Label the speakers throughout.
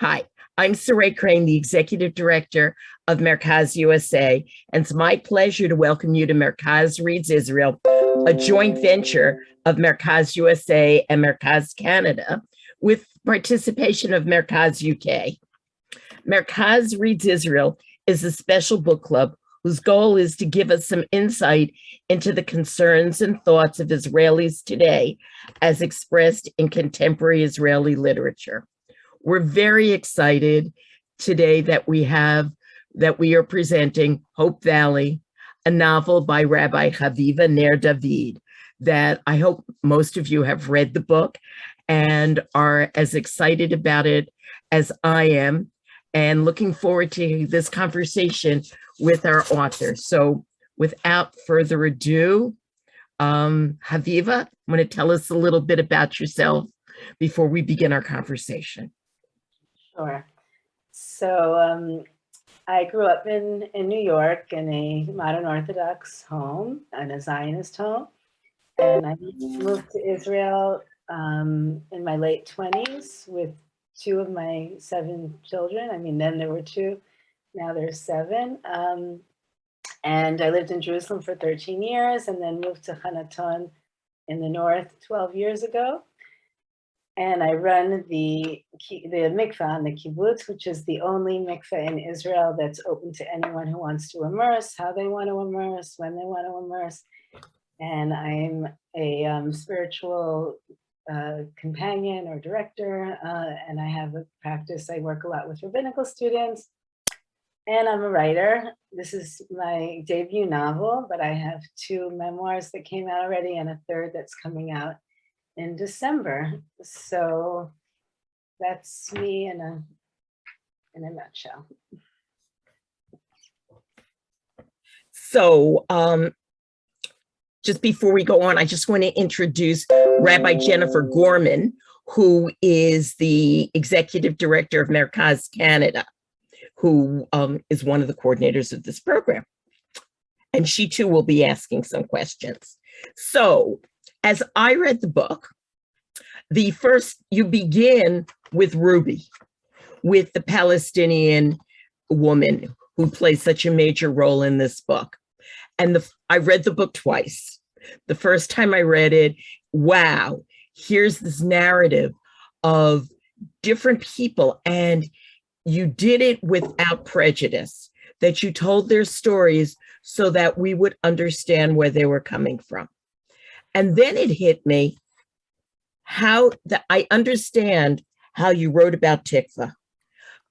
Speaker 1: Hi, I'm Sarrae Crane, the Executive Director of MERCAZ USA, and it's my pleasure to welcome you to MERCAZ Reads Israel, a joint venture of MERCAZ USA and Mercaz-Canada, with participation of MERCAZ UK. MERCAZ Reads Israel is a special book club whose goal is to give us some insight into the concerns and thoughts of Israelis today as expressed in contemporary Israeli literature. We're very excited today that we are presenting Hope Valley, a novel by Rabbi Haviva Ner-David that I hope most of you have read the book and are as excited about it as I am, and looking forward to this conversation with our author. So without further ado, Haviva, want to tell us a little bit about yourself before we begin our conversation?
Speaker 2: Sure. So I grew up in New York in a modern Orthodox home and a Zionist home. And I moved to Israel in my late 20s with 2 of my 7 children. I mean, then there were 2, now there's 7. And I lived in Jerusalem for 13 years and then moved to Hanaton in the north 12 years ago. And I run the mikveh on the kibbutz, which is the only mikveh in Israel that's open to anyone who wants to immerse, how they want to immerse, when they want to immerse. And I'm a spiritual companion or director, and I have a practice. I work a lot with rabbinical students, and I'm a writer. This is my debut novel, but I have 2 memoirs that came out already and a 3rd that's coming out in December. So that's me in a nutshell.
Speaker 1: So just before we go on, I just want to introduce Rabbi Jennifer Gorman, who is the Executive Director of Mercaz-Canada, who is one of the coordinators of this program. And she too will be asking some questions. So as I read the book, you begin with Ruby, with the Palestinian woman who plays such a major role in this book. And I read the book twice. The first time I read it, wow, here's this narrative of different people, and you did it without prejudice, that you told their stories so that we would understand where they were coming from. And then it hit me I understand how you wrote about Tikvah,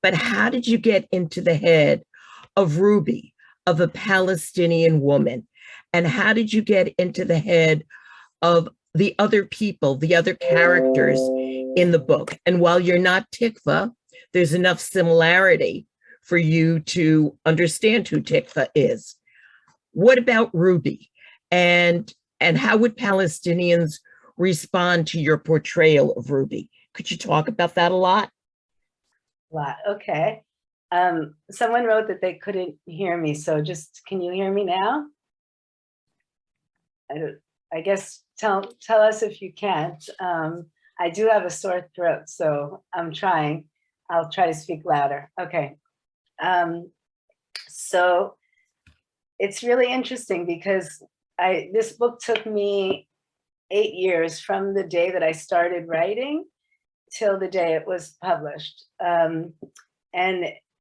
Speaker 1: but how did you get into the head of Ruby, of a Palestinian woman? And how did you get into the head of the other people, the other characters in the book? And while you're not Tikvah, there's enough similarity for you to understand who Tikvah is. What about Ruby? And how would Palestinians respond to your portrayal of Ruby? Could you talk about that a lot?
Speaker 2: Okay. Someone wrote that they couldn't hear me, so just, can you hear me now? I guess tell us if you can't. I do have a sore throat, so I'm trying. I'll try to speak louder. Okay. So it's really interesting because this book took me 8 years from the day that I started writing till the day it was published. And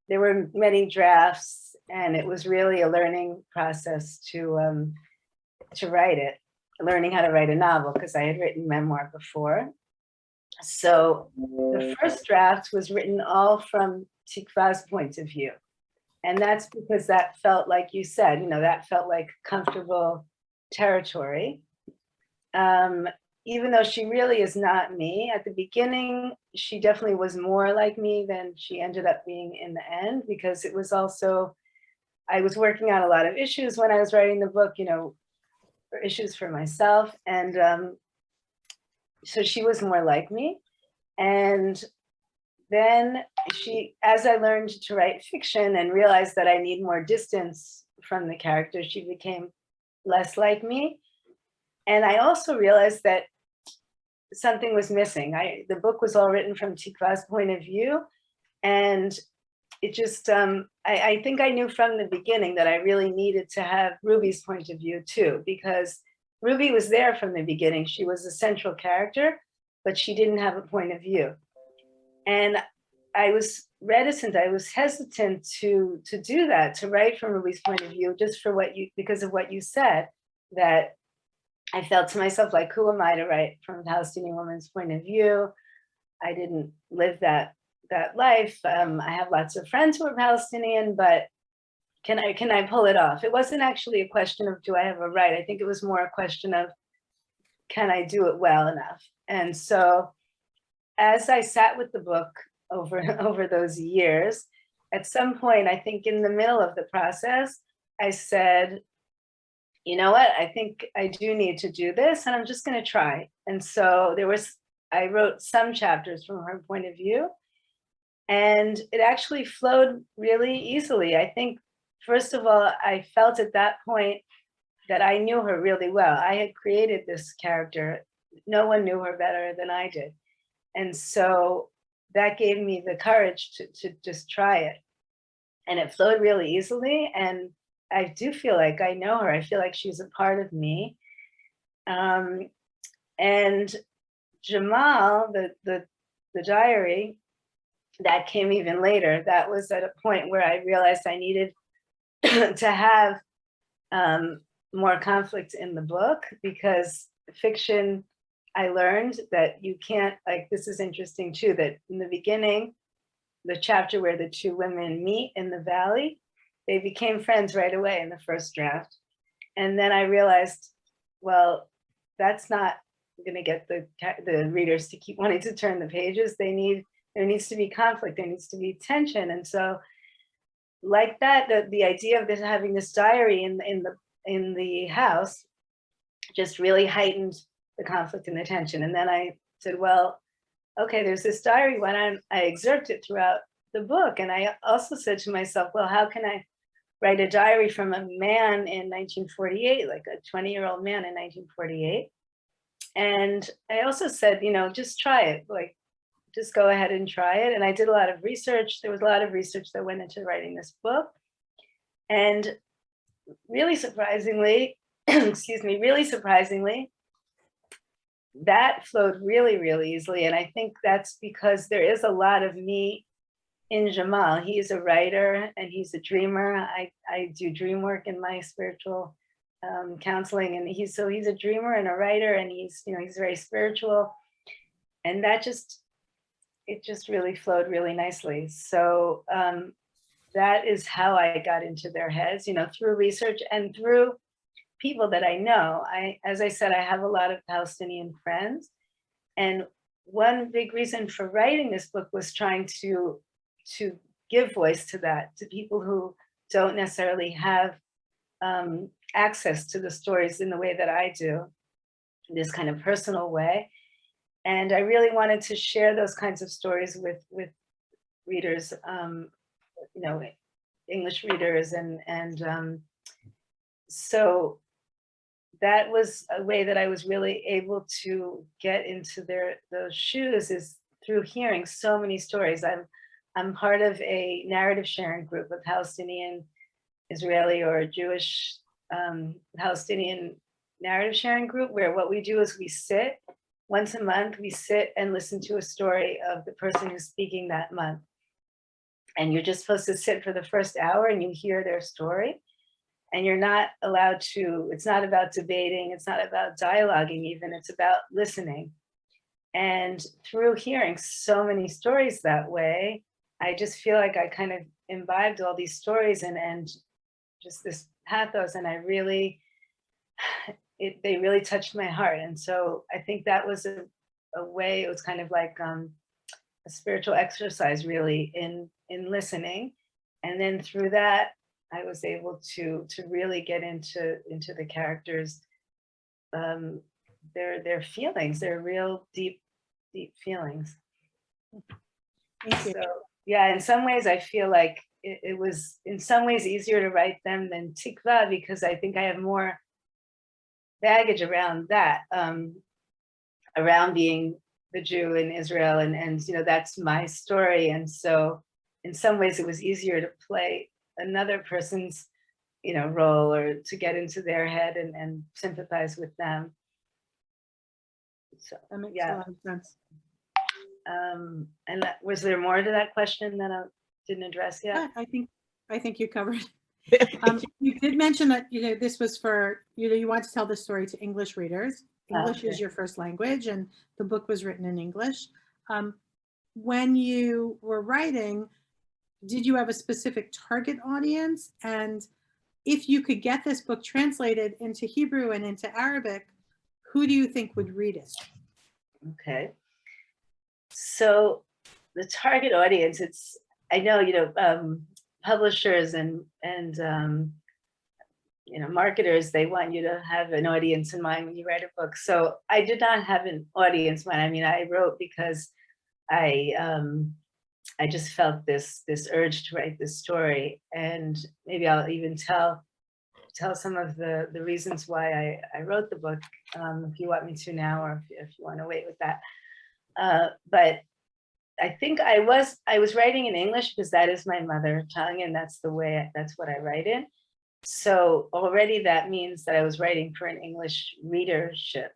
Speaker 2: there were many drafts, and it was really a learning process to write it, learning how to write a novel, because I had written memoir before. So the first draft was written all from Tikvah's point of view. And that's because that felt, like you said, that felt like comfortable territory. Even though she really is not me. At the beginning, she definitely was more like me than she ended up being in the end, because it was also, I was working on a lot of issues when I was writing the book, issues for myself. And so she was more like me. And then as I learned to write fiction and realized that I need more distance from the character, she became less like me. And I also realized that something was missing. The book was all written from Tikvah's point of view, And it just, I think I knew from the beginning that I really needed to have Ruby's point of view too, because Ruby was there from the beginning. She was a central character, but she didn't have a point of view. And I was reticent, I was hesitant to do that, to write from Ruby's point of view, just for because of what you said, that I felt to myself like, who am I to write from a Palestinian woman's point of view? I didn't live that life. I have lots of friends who are Palestinian, but can I pull it off? It wasn't actually a question of, do I have a right? I think it was more a question of, can I do it well enough? And so as I sat with the book over those years, at some point, I think in the middle of the process, I said, you know what, I think I do need to do this, and I'm just going to try. And so I wrote some chapters from her point of view, and it actually flowed really easily. I think, first of all, I felt at that point that I knew her really well. I had created this character. No one knew her better than I did. And so that gave me the courage to just try it. And it flowed really easily. And I do feel like I know her. I feel like she's a part of me. And Jamal, the diary, that came even later. That was at a point where I realized I needed to have more conflict in the book, because fiction, I learned that you can't, like, this is interesting too, that in the beginning, the chapter where the two women meet in the valley, they became friends right away in the first draft. And then I realized, well, that's not going to get the readers to keep wanting to turn the pages. There needs to be conflict, there needs to be tension. And so like that, the idea of having this diary in the house just really heightened the conflict and the tension. And then I said, well, okay, there's this diary, why don't I excerpt it throughout the book? And I also said to myself, well, how can I write a diary from a man in 1948, like a 20-year-old man in 1948? And I also said, just try it, like, just go ahead and try it. And I did a lot of research. There was a lot of research that went into writing this book. And really surprisingly, that flowed really, really easily. And I think that's because there is a lot of me in Jamal. He's a writer and he's a dreamer. I do dream work in my spiritual counseling, and he's a dreamer and a writer, and he's very spiritual. And it just really flowed really nicely. So that is how I got into their heads, through research and through people that I know. As I said, I have a lot of Palestinian friends. And one big reason for writing this book was trying to give voice to that, to people who don't necessarily have access to the stories in the way that I do, this kind of personal way. And I really wanted to share those kinds of stories with readers, English readers. And so that was a way that I was really able to get into those shoes, is through hearing so many stories. I'm part of a narrative sharing group, a Palestinian-Israeli or Jewish Palestinian narrative sharing group, where what we do is we sit once a month, we sit and listen to a story of the person who's speaking that month. And you're just supposed to sit for the first hour and you hear their story. And you're not allowed to, it's not about debating, it's not about dialoguing even, it's about listening. And through hearing so many stories that way, I just feel like I kind of imbibed all these stories and just this pathos, and they really touched my heart. And so I think that was a way, it was kind of like a spiritual exercise really in listening. And then through that, I was able to really get into the characters, their feelings, their real deep feelings. So yeah, in some ways I feel like it was in some ways easier to write them than Tikvah, because I think I have more baggage around that, around being the Jew in Israel, and that's my story. And so in some ways it was easier to play another person's, role, or to get into their head and sympathize with them. So
Speaker 3: That makes a
Speaker 2: yeah.
Speaker 3: lot of sense.
Speaker 2: And was there more to that question that I didn't address yet?
Speaker 3: Yeah, I think you covered. You did mention that this was for you want to tell this story to English readers. English is your first language, and the book was written in English. When you were writing, did you have a specific target audience? And if you could get this book translated into Hebrew and into Arabic, who do you think would read it?
Speaker 2: Okay. So the target audience, I know, publishers and marketers, they want you to have an audience in mind when you write a book. So I did not have an audience in mind. I mean, I wrote because I just felt this urge to write this story, and maybe I'll even tell some of the reasons why I wrote the book, if you want me to now, or if you want to wait with that. But I think I was writing in English because that is my mother tongue, and that's what I write in. So already that means that I was writing for an English readership,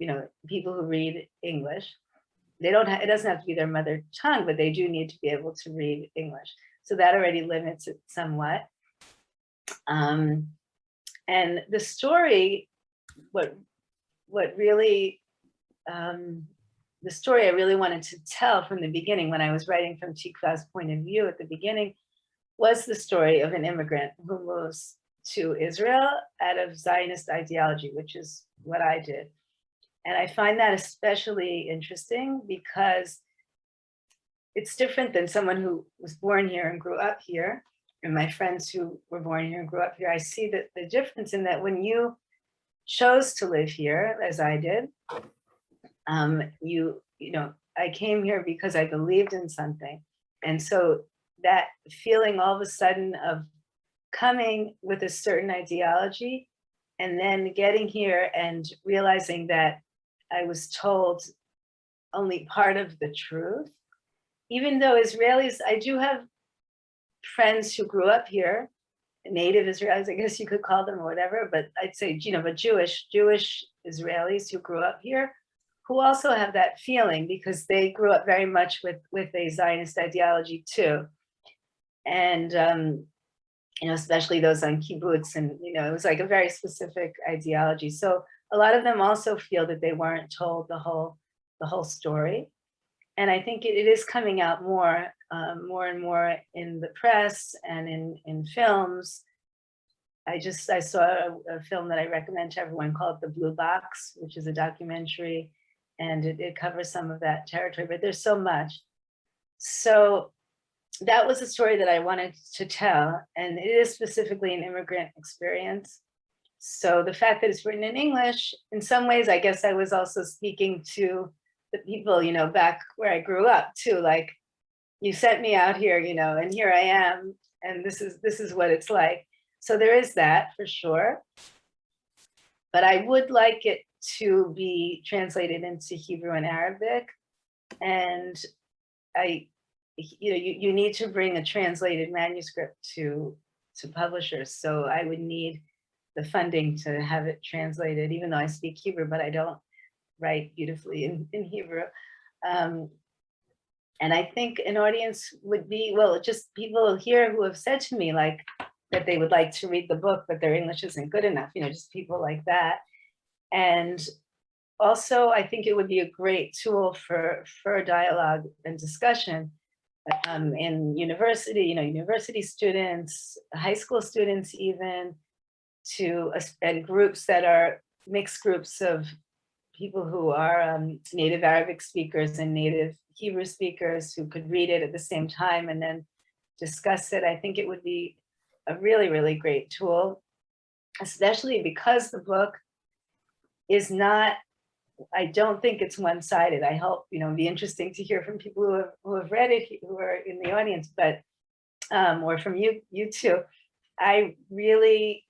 Speaker 2: people who read English. It doesn't have to be their mother tongue, but they do need to be able to read English. So that already limits it somewhat. And the story, what really, the story I really wanted to tell from the beginning, when I was writing from Tikvah's point of view at the beginning, was the story of an immigrant who moves to Israel out of Zionist ideology, which is what I did. And I find that especially interesting because it's different than someone who was born here and grew up here, and my friends who were born here and grew up here. I see that the difference in that when you chose to live here, as I did, I came here because I believed in something. And so that feeling all of a sudden of coming with a certain ideology and then getting here and realizing that I was told only part of the truth, even though Israelis, I do have friends who grew up here, native Israelis, I guess you could call them, or whatever, but I'd say, but Jewish Israelis who grew up here, who also have that feeling because they grew up very much with a Zionist ideology too. And, especially those on kibbutz, and, it was like a very specific ideology. So a lot of them also feel that they weren't told the whole story. And I think it is coming out more and more in the press and in films. I saw a film that I recommend to everyone called The Blue Box, which is a documentary, and it covers some of that territory, but there's so much. So that was a story that I wanted to tell, and it is specifically an immigrant experience. So the fact that it's written in English, in some ways, I guess I was also speaking to the people, back where I grew up too, like, you sent me out here, and here I am, and this is what it's like. So there is that for sure. But I would like it to be translated into Hebrew and Arabic. And you need to bring a translated manuscript to publishers. So I would need the funding to have it translated, even though I speak Hebrew, but I don't write beautifully in Hebrew. And I think an audience would be, just people here who have said to me like that they would like to read the book, but their English isn't good enough, just people like that. And also, I think it would be a great tool for dialogue and discussion in university, university students, high school students, even and groups that are mixed groups of people who are native Arabic speakers and native Hebrew speakers who could read it at the same time and then discuss it. I think it would be a really, really great tool, especially because the book is not, I don't think it's one-sided. I hope, it'd be interesting to hear from people who have read it, who are in the audience, but, or from you too. I really,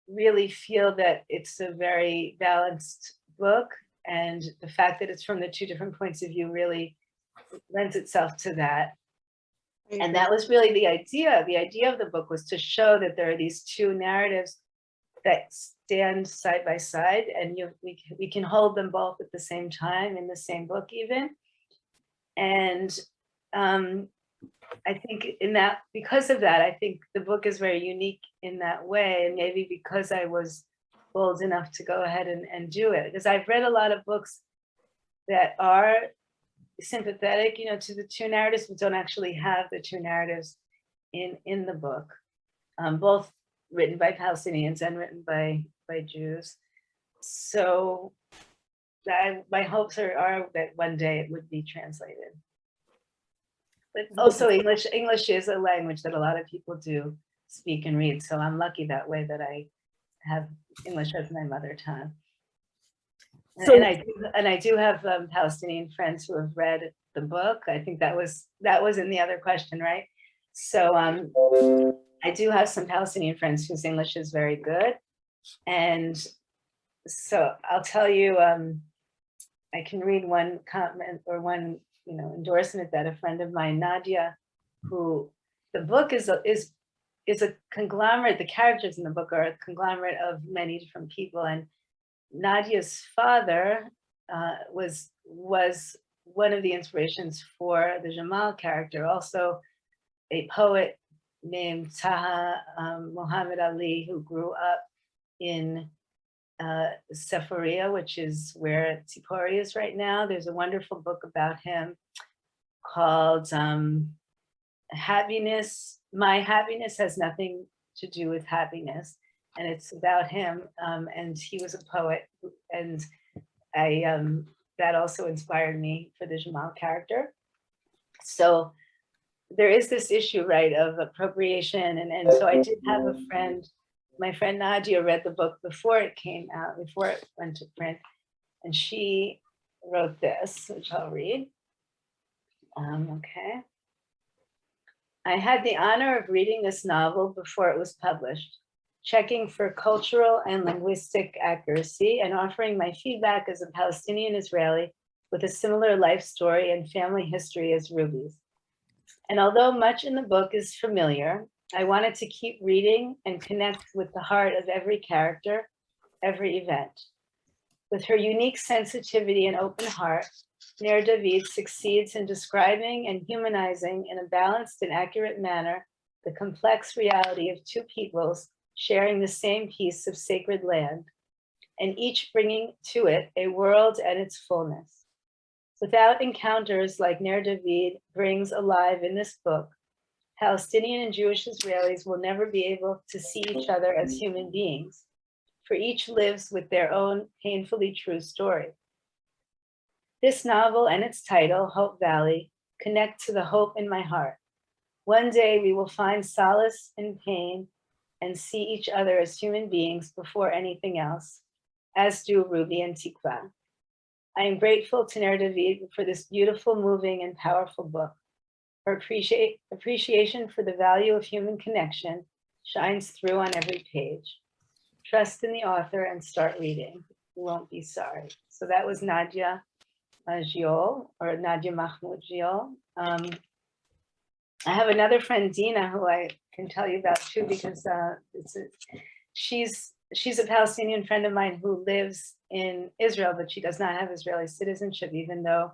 Speaker 2: really feel that it's a very balanced book, and the fact that it's from the two different points of view really lends itself to that. And that was really the idea. The idea of the book was to show that there are these two narratives that stand side by side, and we can hold them both at the same time in the same book even. And I think because of that, I think the book is very unique in that way. And maybe because I was bold enough to go ahead and do it, because I've read a lot of books that are sympathetic, to the two narratives, but don't actually have the two narratives in the book, both written by Palestinians and written by Jews. So my hopes are that one day it would be translated. But also English is a language that a lot of people do speak and read. So I'm lucky that way that I have English as my mother tongue. So, and I do have Palestinian friends who have read the book. I think that was in the other question, right? So I do have some Palestinian friends whose English is very good. And so I'll tell you, I can read one comment or one endorsement that a friend of mine, Nadia, who the book is a conglomerate. The characters in the book are a conglomerate of many different people, and Nadia's father was one of the inspirations for the Jamal character. Also, a poet named Taha Muhammad Ali, who grew up in Sefaria, which is where Tzipori is right now. There's a wonderful book about him called Happiness. My happiness has nothing to do with happiness. And it's about him. And he was a poet. And that also inspired me for the Jamal character. So there is this issue, right, of appropriation. And so I did have a friend. My friend Nadia read the book before it came out, before it went to print, and she wrote this, which I'll read. Okay. I had the honor of reading this novel before it was published, checking for cultural and linguistic accuracy and offering my feedback as a Palestinian-Israeli with a similar life story and family history as Ruby's. And although much in the book is familiar, I wanted to keep reading and connect with the heart of every character, every event. With her unique sensitivity and open heart, Ner-David succeeds in describing and humanizing in a balanced and accurate manner the complex reality of two peoples sharing the same piece of sacred land, and each bringing to it a world and its fullness. Without encounters like Ner-David brings alive in this book, Palestinian and Jewish Israelis will never be able to see each other as human beings, for each lives with their own painfully true story. This novel and its title, Hope Valley, connect to the hope in my heart. One day we will find solace in pain and see each other as human beings before anything else, as do Ruby and Tikvah. I am grateful to Ner-David for this beautiful, moving, and powerful book. Her appreciation for the value of human connection shines through on every page. Trust in the author and start reading. You won't be sorry. So that was Nadia Giol, or Nadia Mahmoud Giol. I have another friend, Dina, who I can tell you about too, because she's a Palestinian friend of mine who lives in Israel, but she does not have Israeli citizenship, even though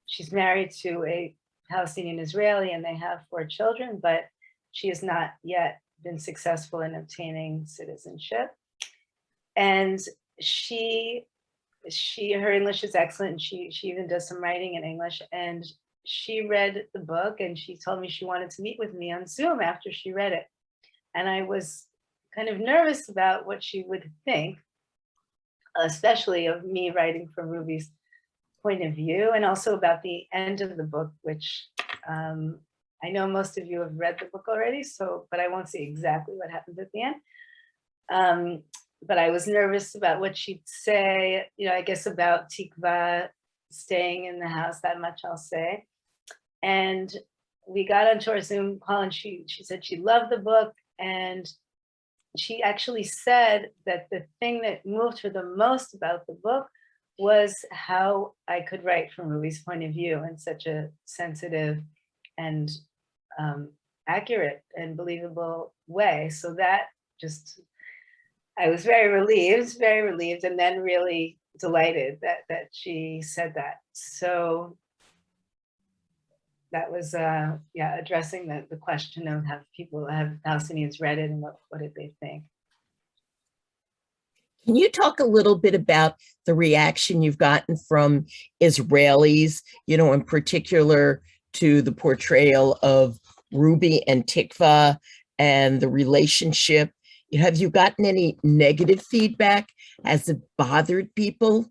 Speaker 2: she's married to a Palestinian-Israeli and they have 4 children, but she has not yet been successful in obtaining citizenship. And her English is excellent. And she even does some writing in English. And she read the book and she told me she wanted to meet with me on Zoom after she read it. And I was kind of nervous about what she would think, especially of me writing from Ruby's point of view, and also about the end of the book, which I know most of you have read the book already, but I won't say exactly what happens at the end. But I was nervous about what she'd say, I guess about Tikvah staying in the house, that much I'll say. And we got onto our Zoom call and she said she loved the book, and she actually said that the thing that moved her the most about the book was how I could write from Ruby's point of view in such a sensitive and accurate and believable way. So that just, I was very relieved, and then really delighted that she said that. So that was, yeah, addressing the question of have Palestinians read it and what did they think?
Speaker 1: Can you talk a little bit about the reaction you've gotten from Israelis, in particular to the portrayal of Ruby and Tikvah and the relationship? Have you gotten any negative feedback? Has it bothered people?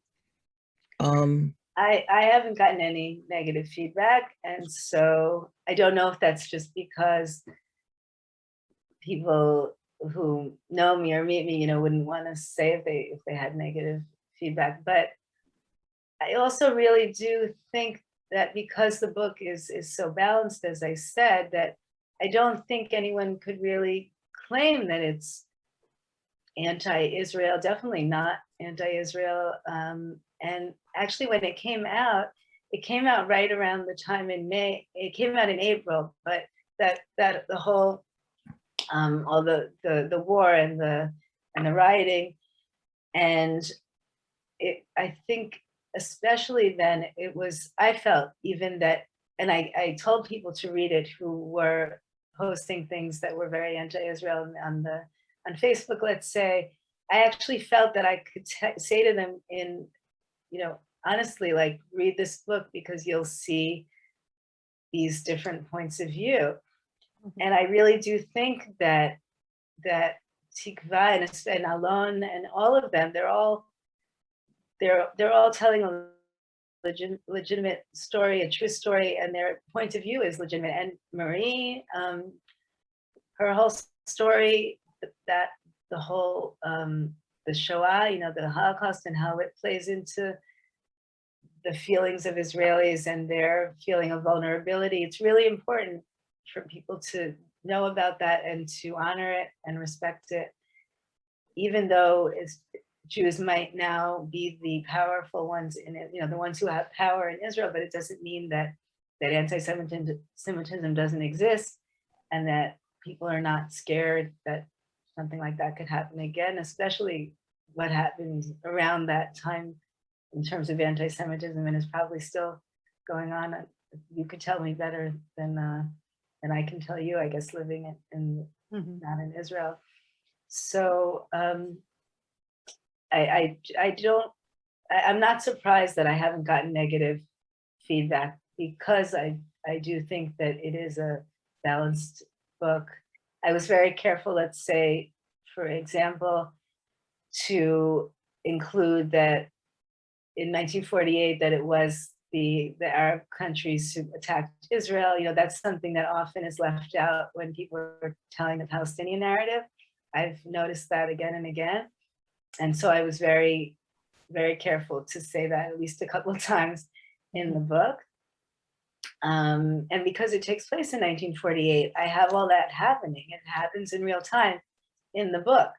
Speaker 2: I haven't gotten any negative feedback, and so I don't know if that's just because people who know me or meet me, wouldn't want to say if they had negative feedback. But I also really do think that because the book is so balanced, as I said, that I don't think anyone could really claim that it's anti-Israel, definitely not anti-Israel. And actually, when it came out right around the time in May. It came out in April, but that the whole all the war and the rioting, and I think especially then I felt even that, and I told people to read it who were posting things that were very anti-Israel on Facebook, let's say. I actually felt that I could say to them honestly, like, read this book because you'll see these different points of view. And I really do think that Tikvah and Alon and all of them, they're all telling a legitimate story, a true story, and their point of view is legitimate. And Marie, her whole story, that the whole the Shoah, the Holocaust, and how it plays into the feelings of Israelis and their feeling of vulnerability. It's really important for people to know about that and to honor it and respect it, even though Jews might now be the powerful ones in it, the ones who have power in Israel, but it doesn't mean that anti-Semitism doesn't exist, and that people are not scared that something like that could happen again, especially what happened around that time in terms of anti-Semitism, and is probably still going on. You could tell me better than I can tell you, I guess, living not in Israel. So I'm not surprised that I haven't gotten negative feedback, because I do think that it is a balanced book. I was very careful, let's say, for example, to include that in 1948 that it was the Arab countries who attacked Israel. That's something that often is left out when people are telling the Palestinian narrative. I've noticed that again and again. And so I was very, very careful to say that at least a couple of times in the book. And because it takes place in 1948, I have all that happening. It happens in real time in the book.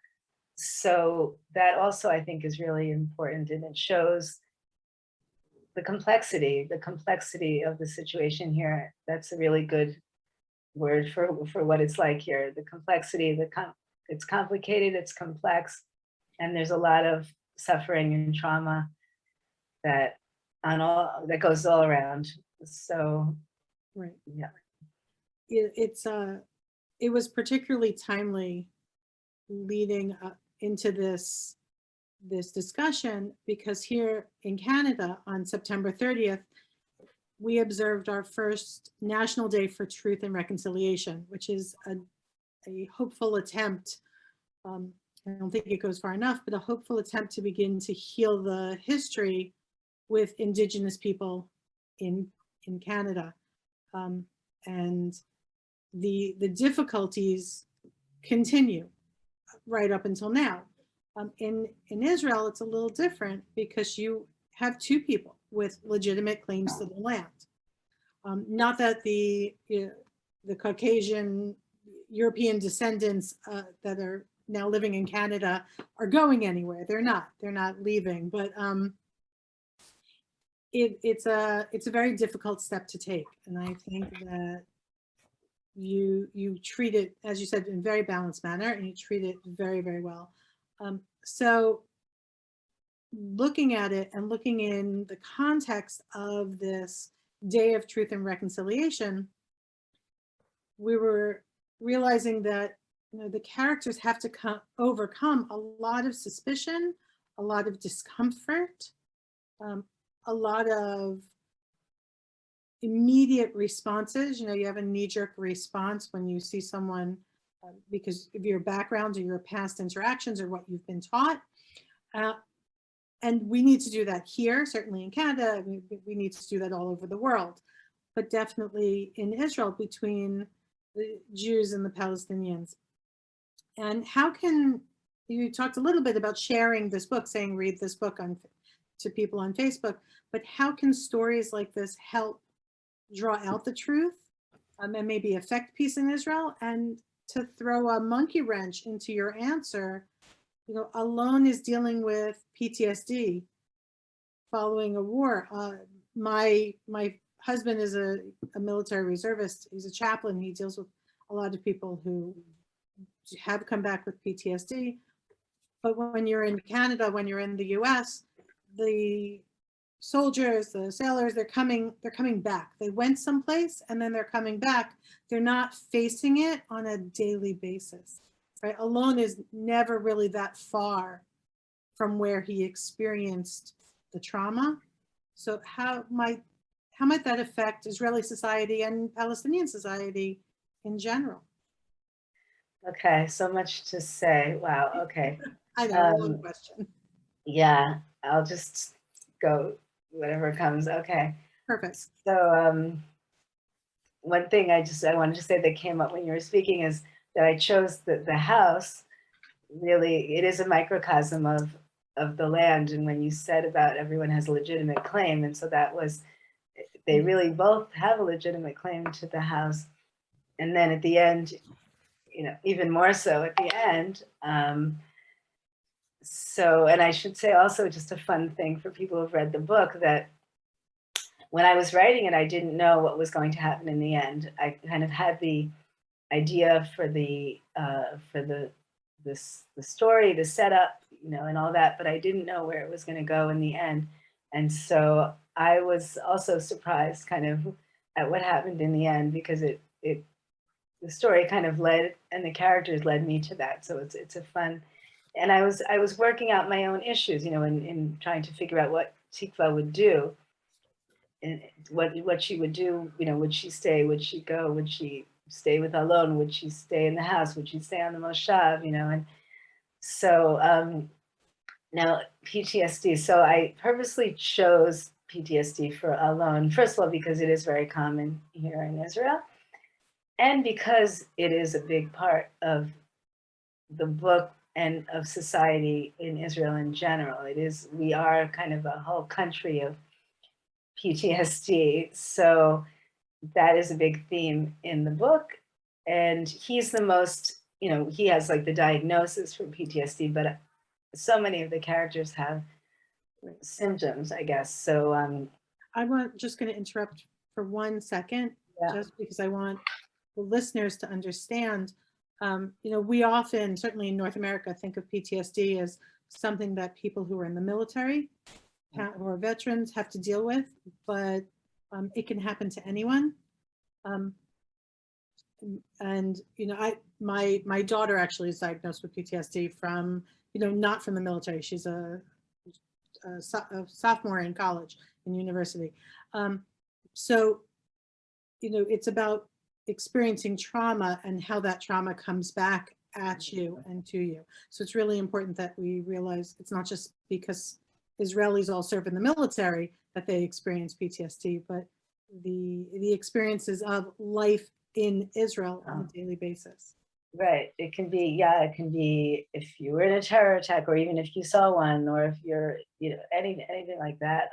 Speaker 2: So that also, I think, is really important, and it shows the complexity of the situation here. That's a really good word for what it's like here. The complexity, it's complicated, it's complex, and there's a lot of suffering and trauma that goes all around. So,
Speaker 3: right,
Speaker 2: yeah,
Speaker 3: it was particularly timely leading up into this discussion, because here in Canada on September 30th, we observed our first National Day for Truth and Reconciliation, which is a hopeful attempt. I don't think it goes far enough, but a hopeful attempt to begin to heal the history with Indigenous people in Canada. And the difficulties continue right up until now. In Israel, it's a little different, because you have two people with legitimate claims to the land. Not that the Caucasian European descendants that are now living in Canada are going anywhere. They're not leaving, but it's a very difficult step to take. And I think that you treat it, as you said, in a very balanced manner, and you treat it very, very well. So looking at it and looking in the context of this Day of Truth and Reconciliation, we were realizing that the characters have to overcome a lot of suspicion, a lot of discomfort, a lot of immediate responses. You have a knee-jerk response when you see someone because of your background or your past interactions or what you've been taught. And we need to do that here, certainly in Canada. We need to do that all over the world, but definitely in Israel between the Jews and the Palestinians. And how can, you talked a little bit about sharing this book, saying read this book to people on Facebook, but how can stories like this help draw out the truth and maybe affect peace in Israel? And to throw a monkey wrench into your answer, Alon is dealing with PTSD following a war. My husband is a military reservist. He's a chaplain. He deals with a lot of people who have come back with PTSD. But when you're in Canada, when you're in the US, the soldiers, the sailors, they're coming back. They went someplace and then they're coming back. They're not facing it on a daily basis, right? Alon is never really that far from where he experienced the trauma. So how might that affect Israeli society and Palestinian society in general?
Speaker 2: Okay, so much to say. Wow, okay.
Speaker 3: I know, long question.
Speaker 2: Yeah, I'll just go whatever comes. Okay.
Speaker 3: Perfect.
Speaker 2: So one thing I wanted to say that came up when you were speaking is that I chose the house. Really, it is a microcosm of the land. And when you said about everyone has a legitimate claim, and so that was, they really both have a legitimate claim to the house. And then at the end, even more so at the end. So, and I should say also just a fun thing for people who've read the book, that when I was writing it, I didn't know what was going to happen in the end. I kind of had the idea for the story, the setup, and all that, but I didn't know where it was going to go in the end. And so I was also surprised kind of at what happened in the end, because the story kind of led, and the characters led me to that. So it's a fun, and I was working out my own issues, in trying to figure out what Tikvah would do, and what she would do. Would she stay? Would she go? Would she stay with Alon? Would she stay in the house? Would she stay on the Moshav? And so now PTSD. So I purposely chose PTSD for Alon. First of all, because it is very common here in Israel, and because it is a big part of the book and of society in Israel in general. We are kind of a whole country of PTSD. So that is a big theme in the book. And he's the most, he has like the diagnosis for PTSD, but so many of the characters have symptoms, I guess. So
Speaker 3: I'm just going to interrupt for 1 second, just because I want the listeners to understand. We often, certainly in North America, think of PTSD as something that people who are in the military or veterans have to deal with, but it can happen to anyone. And my daughter actually is diagnosed with PTSD from, not from the military. She's a sophomore in college, in university. So, it's about experiencing trauma and how that trauma comes back at you and to you. So it's really important that we realize it's not just because Israelis all serve in the military that they experience PTSD, but the experiences of life in Israel on a daily basis.
Speaker 2: Right. It can be, if you were in a terror attack, or even if you saw one, or if you're, anything like that.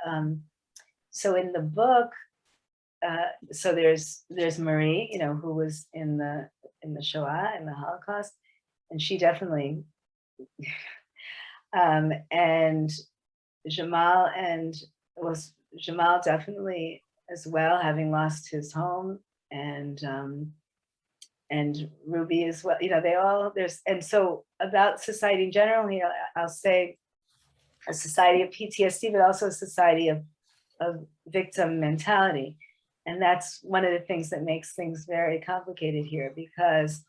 Speaker 2: So in the book, so there's Marie, who was in the Shoah, in the Holocaust, and she definitely, and Jamal Jamal definitely as well, having lost his home, and and Ruby as well. They all, and so about society in general here, I'll say a society of PTSD, but also a society of victim mentality. And that's one of the things that makes things very complicated here, because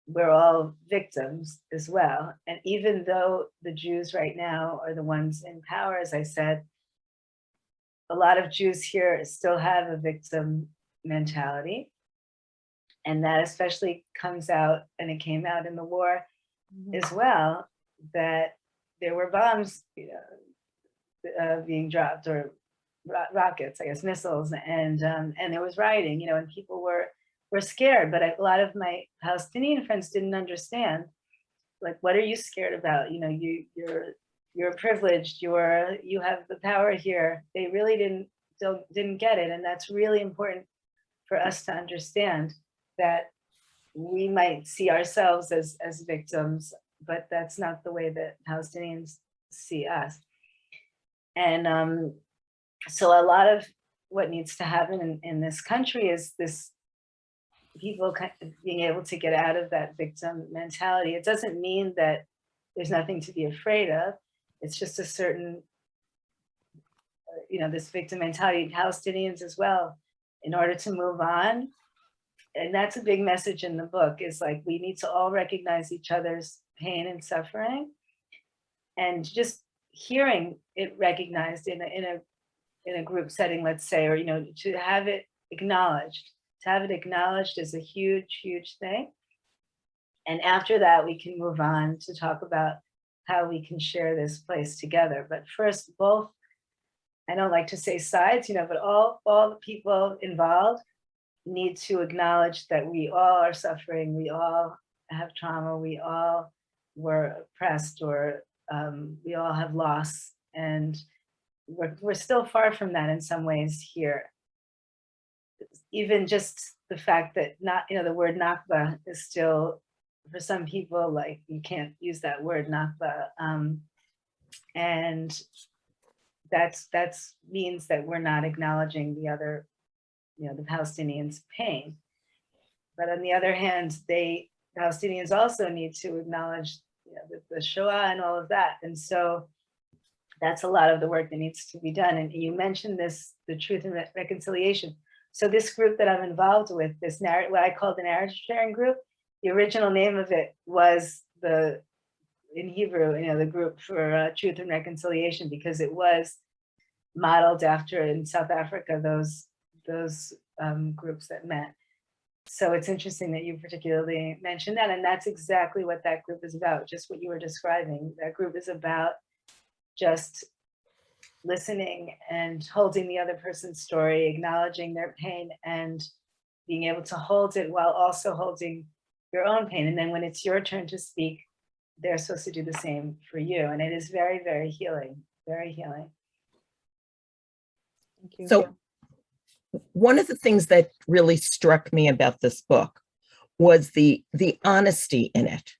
Speaker 2: we're all victims as well. And even though the Jews right now are the ones in power, as I said, a lot of Jews here still have a victim mentality. And that especially comes out, and it came out in the war as well, that there were bombs being dropped, or rockets, I guess, missiles, and there was rioting, and people were scared. But a lot of my Palestinian friends didn't understand, like, what are you scared about? You're privileged, you have the power here. They really didn't get it. And that's really important for us to understand, that we might see ourselves as victims, but that's not the way that Palestinians see us. And so a lot of what needs to happen in this country is this people being able to get out of that victim mentality. It doesn't mean that there's nothing to be afraid of. It's just a certain, this victim mentality, Palestinians as well, in order to move on. And that's a big message in the book, is like, we need to all recognize each other's pain and suffering, and just hearing it recognized in a group setting, let's say, or, to have it acknowledged. To have it acknowledged is a huge, huge thing. And after that, we can move on to talk about how we can share this place together. But first, both, I don't like to say sides, but all the people involved need to acknowledge that we all are suffering, we all have trauma, we all were oppressed, or we all have loss, and we're still far from that in some ways here. Even just the fact that the word Nakba is still, for some people, like, you can't use that word Nakba, and that's means that we're not acknowledging the other, the Palestinians' pain. But on the other hand, Palestinians also need to acknowledge the Shoah and all of that. And so that's a lot of the work that needs to be done. And you mentioned the Truth and Reconciliation. So this group that I'm involved with, what I call the narrative sharing group, the original name of it was in Hebrew, the group for Truth and Reconciliation, because it was modeled after, in South Africa, those groups that met. So it's interesting that you particularly mentioned that, and that's exactly what that group is about, just what you were describing. That group is about just listening and holding the other person's story, acknowledging their pain, and being able to hold it while also holding your own pain. And then when it's your turn to speak, they're supposed to do the same for you. And it is very, very healing, very healing.
Speaker 3: Thank you.
Speaker 1: So one of the things that really struck me about this book was the honesty in it,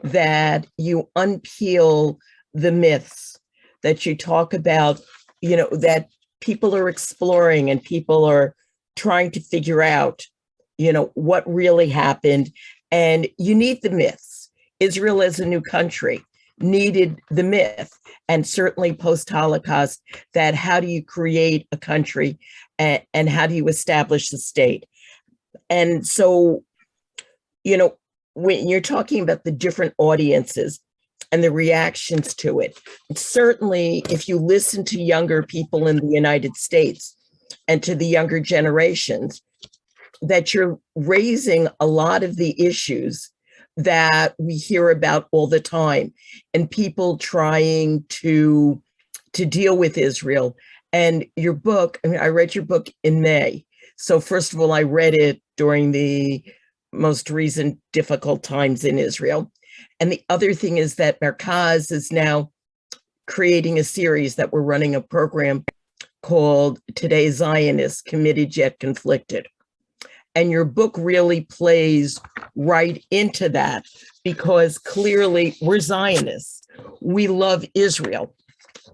Speaker 1: that you unpeel the myths, that you talk about, that people are exploring and people are trying to figure out, what really happened. And you need the myths. Israel as a new country needed the myth, and certainly post-Holocaust, that how do you create a country and how do you establish the state? And so, when you're talking about the different audiences and the reactions to it, certainly if you listen to younger people in the United States and to the younger generations, that you're raising a lot of the issues that we hear about all the time, and people trying to deal with Israel. And your book, I read your book in May. So first of all, I read it during the most recent difficult times in Israel. And the other thing is that MERCAZ is now creating a series that we're running, a program called Today's Zionists, Committed Yet Conflicted. And your book really plays right into that, because clearly we're Zionists. We love Israel.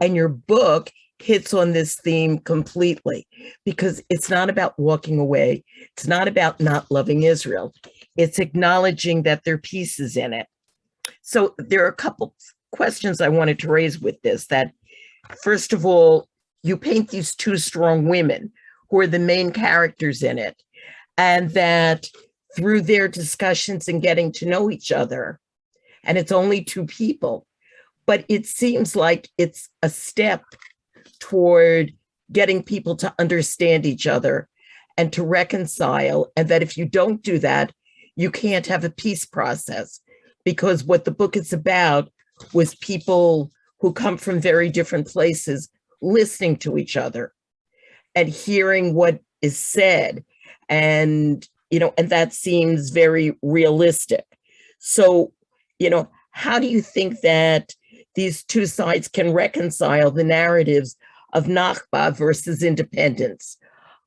Speaker 1: And your book hits on this theme completely, because it's not about walking away. It's not about not loving Israel. it's acknowledging that there are pieces in it. So there are a couple questions I wanted to raise with this, that first of all, you paint these two strong women who are the main characters in it, and that through their discussions and getting to know each other, and it's only two people, but it seems like it's a step toward getting people to understand each other and to reconcile, and that if you don't do that, you can't have a peace process, because what the book is about was people who come from very different places listening to each other and hearing what is said, and and that seems very realistic. So how do you think that these two sides can reconcile the narratives of Nakba versus independence,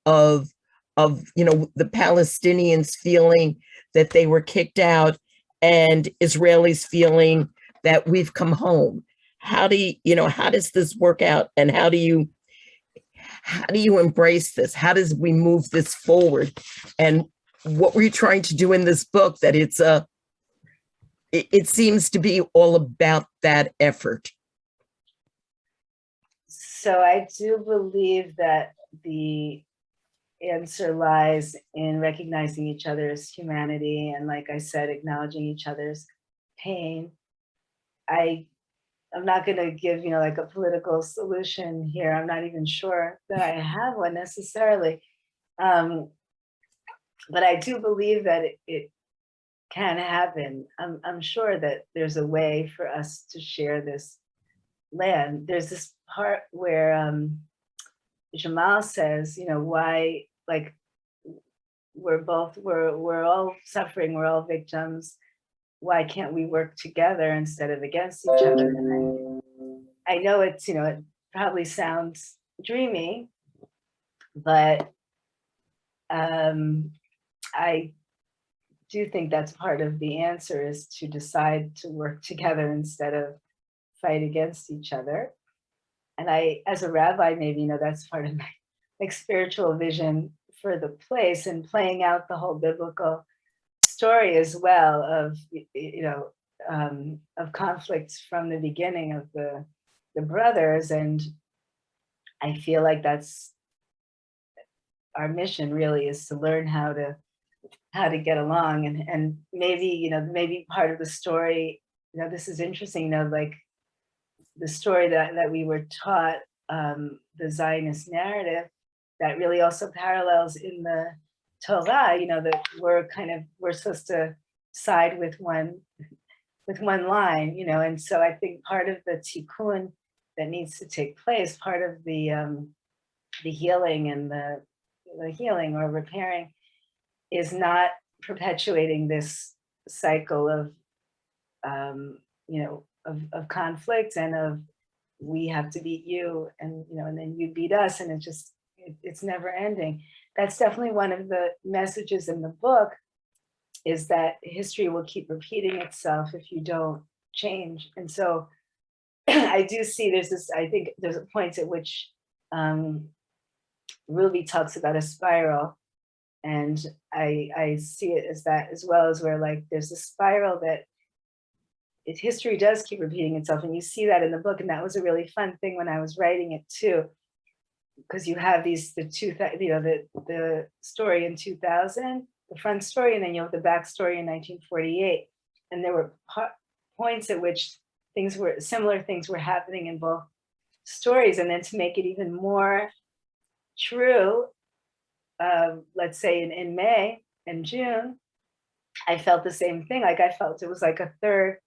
Speaker 1: of the Palestinians feeling that they were kicked out and Israelis feeling that we've come home? How does this work out, and how do you embrace this? How does we move this forward? And what were you trying to do in this book, that it seems to be all about that effort?
Speaker 2: So I do believe that the answer lies in recognizing each other's humanity, and like I said, acknowledging each other's pain. I'm not going to give, like a political solution here. I'm not even sure that I have one necessarily. But I do believe that it can happen. I'm sure that there's a way for us to share this land. There's this part where Jamal says, why, like, we're all suffering, we're all victims. Why can't we work together instead of against each other? And I know it's, it probably sounds dreamy, but I do think that's part of the answer, is to decide to work together instead of fight against each other. And I, as a rabbi, maybe, that's part of my spiritual vision for the place, and playing out the whole biblical story as well of, of conflicts from the beginning of the brothers. And I feel like that's our mission, really, is to learn how to get along. And maybe, maybe part of the story, this is interesting, like the story that we were taught, the Zionist narrative, that really also parallels in the Torah, that we're supposed to side with one line, and so I think part of the tikkun that needs to take place, part of the healing and the healing or repairing, is not perpetuating this cycle of of conflict, and of we have to beat you, and and then you beat us, and it's never ending. That's definitely one of the messages in the book, is that history will keep repeating itself if you don't change. And so I do see I think there's a point at which Ruby talks about a spiral, and I see it as that as well, as where, like, there's a spiral that history does keep repeating itself, and you see that in the book. And that was a really fun thing when I was writing it too, because you have the story in 2000, the front story, and then you have the back story in 1948. And there were points at which similar things were happening in both stories. And then to make it even more true, let's say in May and June, I felt the same thing. Like, I felt it was like a third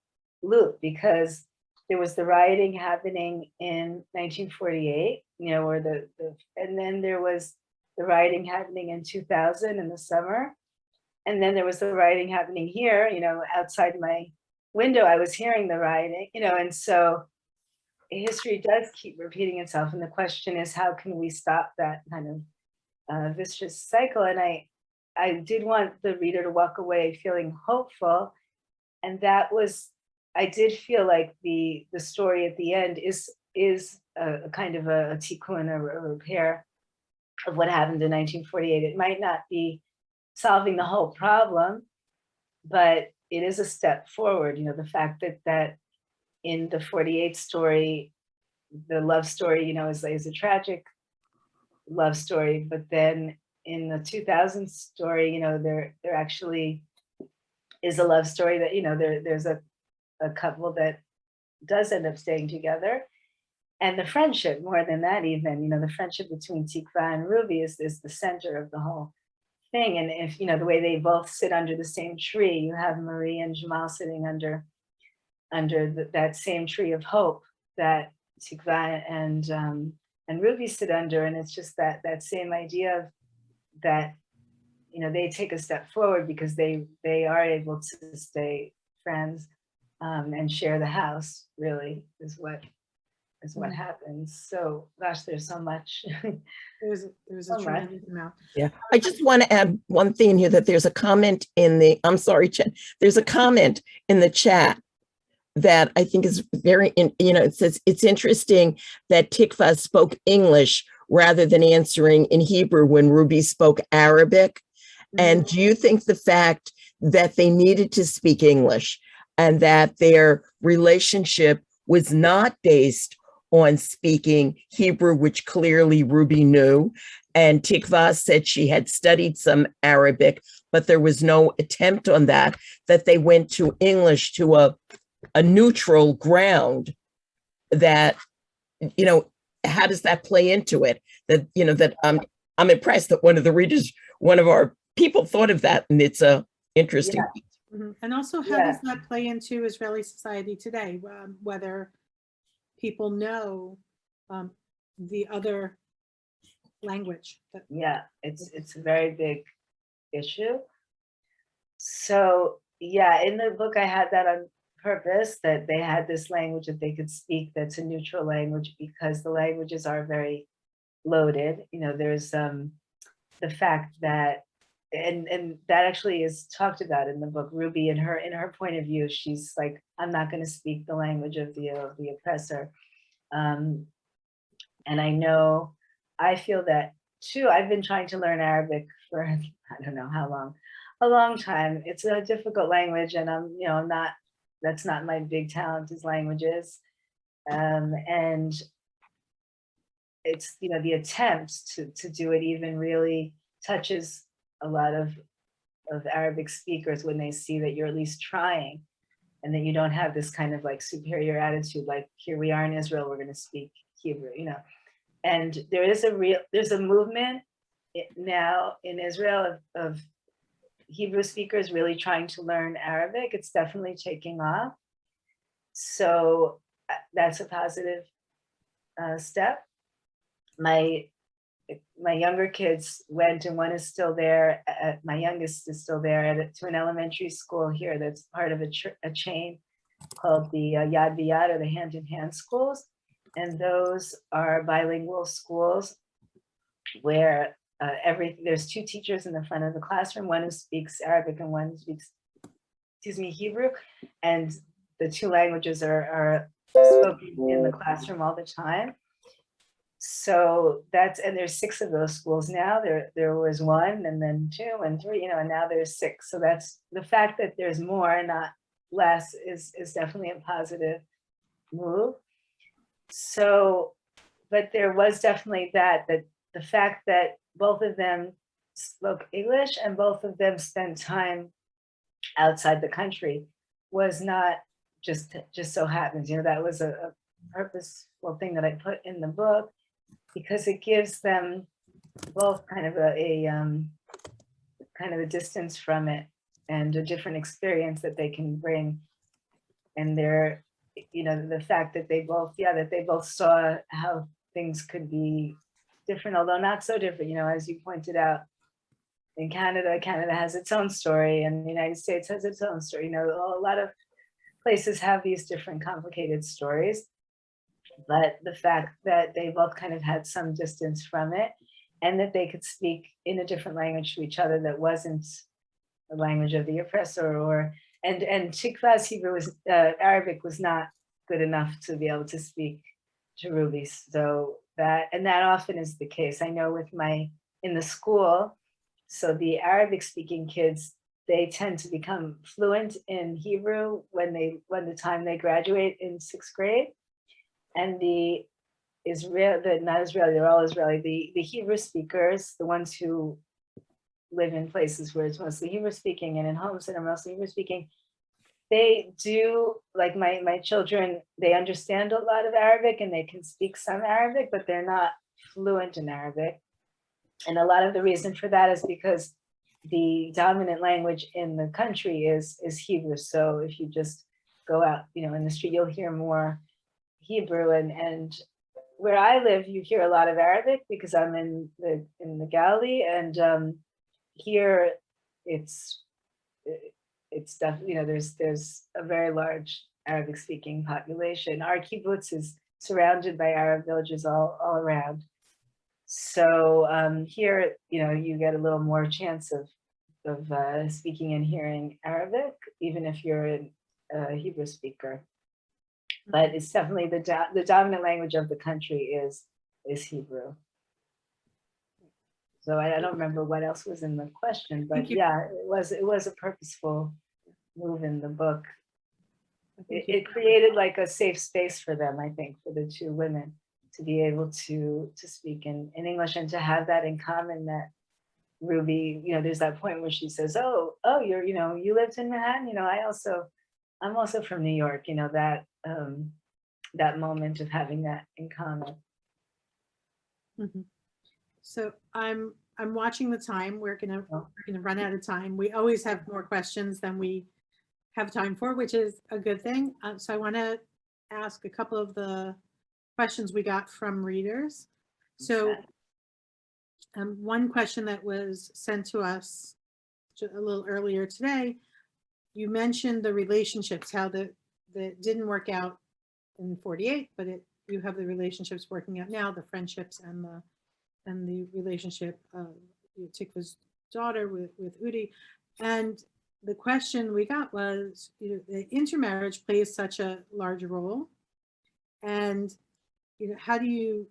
Speaker 2: loop, because there was the rioting happening in 1948, and then there was the rioting happening in 2000 in the summer. And then there was the rioting happening here, outside my window, I was hearing the rioting, and so history does keep repeating itself. And the question is, how can we stop that kind of vicious cycle? And I did want the reader to walk away feeling hopeful. And that was, I did feel like the story at the end is a kind of a tikkun, a repair of what happened in 1948. It might not be solving the whole problem, but it is a step forward. You know, the fact that in the 48 story, the love story, you know, is a tragic love story, but then in the 2000 story, you know, there actually is a love story that, you know, there's a couple that does end up staying together. And the friendship, more than that even, you know, the friendship between Tikvah and Ruby is the center of the whole thing. And if, you know, the way they both sit under the same tree, you have Marie and Jamal sitting under that same tree of hope that Tikvah and Ruby sit under. And it's just that same idea of that, you know, they take a step forward because they are able to stay friends and share the house, really, is what happens. So gosh, there's so much.
Speaker 3: There's a tremendous amount.
Speaker 1: Yeah, I just want to add one thing here, that there's a comment in the, I'm sorry, Chen, there's a comment in the chat that I think is very, you know, it says, it's interesting that Tikvah spoke English rather than answering in Hebrew when Ruby spoke Arabic. And do you think the fact that they needed to speak English and that their relationship was not based on speaking Hebrew, which clearly Ruby knew, and Tikvah said she had studied some Arabic, but there was no attempt on that they went to English, to a neutral ground, that, you know, how does that play into it? That, you know, that I'm impressed that one of the readers, one of our people thought of that, and it's a interesting.
Speaker 3: Yeah. And also, how does that play into Israeli society today? Whether people know the other language.
Speaker 2: Yeah, it's a very big issue. So yeah, in the book I had that on purpose, that they had this language that they could speak that's a neutral language, because the languages are very loaded. You know, there's the fact that, and that actually is talked about in the book. Ruby, in her point of view, she's like, I'm not going to speak the language of the oppressor. And I feel that too. I've been trying to learn Arabic for I don't know how long, a long time. It's a difficult language, and that's not my big talent, is languages. And it's, you know, the attempt to do it even really touches a lot of Arabic speakers when they see that you're at least trying, and that you don't have this kind of like superior attitude, like, here we are in Israel, we're going to speak Hebrew, you know. And there's a movement now in Israel of Hebrew speakers really trying to learn Arabic. It's definitely taking off. So that's a positive step. My younger kids went, and one is still there. My youngest is still there to an elementary school here that's part of a chain called the Yad B'Yad, or the Hand in Hand schools. And those are bilingual schools where there's two teachers in the front of the classroom, one who speaks Arabic and one who speaks, Hebrew. And the two languages are spoken in the classroom all the time. So and there's 6 of those schools now. There was 1, and then 2 and 3, you know, and now there's 6. So that's the fact that there's more, not less, is definitely a positive move. So, but there was definitely that the fact that both of them spoke English and both of them spent time outside the country was not just so happens. You know, that was a purposeful thing that I put in the book, because it gives them both kind of a distance from it, and a different experience that they can bring. And they're, you know, the fact that they both saw how things could be different, although not so different. You know, as you pointed out, in Canada has its own story, and the United States has its own story. You know, a lot of places have these different complicated stories. But the fact that they both kind of had some distance from it, and that they could speak in a different language to each other that wasn't the language of the oppressor, and Tikvah's Arabic was not good enough to be able to speak to Ruby. So that often is the case. I know in the school, so the Arabic speaking kids, they tend to become fluent in Hebrew when the time they graduate in 6th grade. And the not Israeli, they're all Israeli, the Hebrew speakers, the ones who live in places where it's mostly Hebrew speaking and in homes that are mostly Hebrew speaking, they do, like my children, they understand a lot of Arabic and they can speak some Arabic, but they're not fluent in Arabic. And a lot of the reason for that is because the dominant language in the country is Hebrew. So if you just go out, in the street, you'll hear more Hebrew. And where I live, you hear a lot of Arabic because I'm in the Galilee, and here it's definitely, there's a very large Arabic speaking population. Our kibbutz is surrounded by Arab villages all around. So here, you get a little more chance of speaking and hearing Arabic, even if you're a Hebrew speaker. But it's definitely the dominant language of the country is Hebrew. So I don't remember what else was in the question, but yeah, it was a purposeful move in the book. It created like a safe space for them, I think, for the two women to be able to speak in English and to have that in common, that Ruby, there's that point where she says, oh, you lived in Manhattan, I'm also from New York, that moment of having that in common.
Speaker 3: Mm-hmm. So I'm watching the time. We're gonna run out of time. We always have more questions than we have time for, which is a good thing. So I want to ask a couple of the questions we got from readers. So one question that was sent to us a little earlier today, you mentioned the relationships, how that didn't work out in 48, but you have the relationships working out now, the friendships and the relationship of Tikvah's daughter with Udi. And the question we got was, the intermarriage plays such a large role, and how do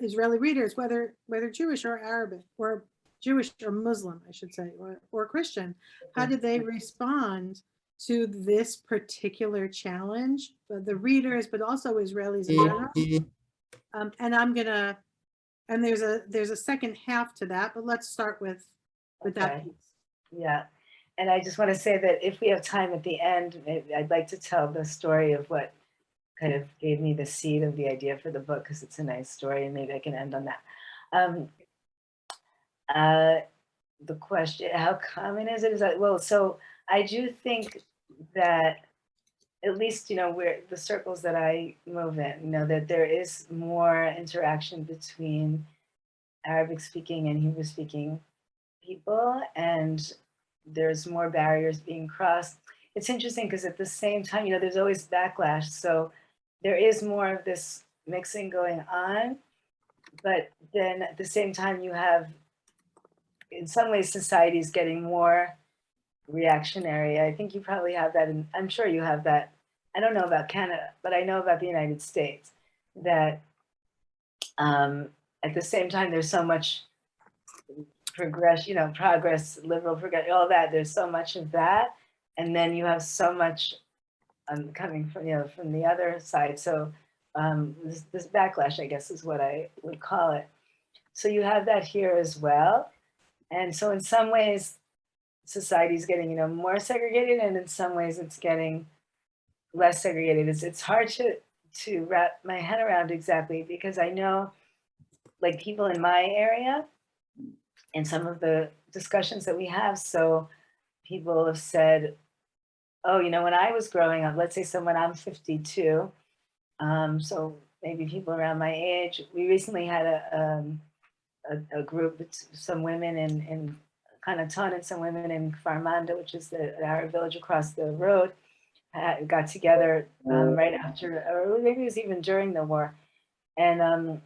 Speaker 3: Israeli readers, whether Jewish or Arabic or Jewish or Muslim, I should say, or Christian, how did they respond to this particular challenge? The readers, but also Israelis in general. And there's a second half to that, but let's start with that piece.
Speaker 2: Yeah. And I just want to say that if we have time at the end, I'd like to tell the story of what kind of gave me the seed of the idea for the book, because it's a nice story, and maybe I can end on that. The question, how common is it? Well, so I do think that at least, where the circles that I move in, that there is more interaction between Arabic speaking and Hebrew speaking people, and there's more barriers being crossed. It's interesting because at the same time, there's always backlash. So there is more of this mixing going on, but then at the same time, you have, in some ways, society is getting more reactionary. I think you probably have that, and I'm sure you have that. I don't know about Canada, but I know about the United States, that at the same time, there's so much progress, liberal progress, all that. There's so much of that, and then you have so much coming from from the other side. So this backlash, I guess, is what I would call it. So you have that here as well, and so in some ways, society is getting more segregated, and in some ways, it's getting less segregated. It's hard to wrap my head around exactly, because I know, like, people in my area, in some of the discussions that we have, so people have said, oh, when I was growing up, let's say when I'm 52, so maybe people around my age, we recently had a group with some women in Kanaton and some women in Kfar Manda, which is the Arab village across the road, got together right after, or maybe it was even during the war. And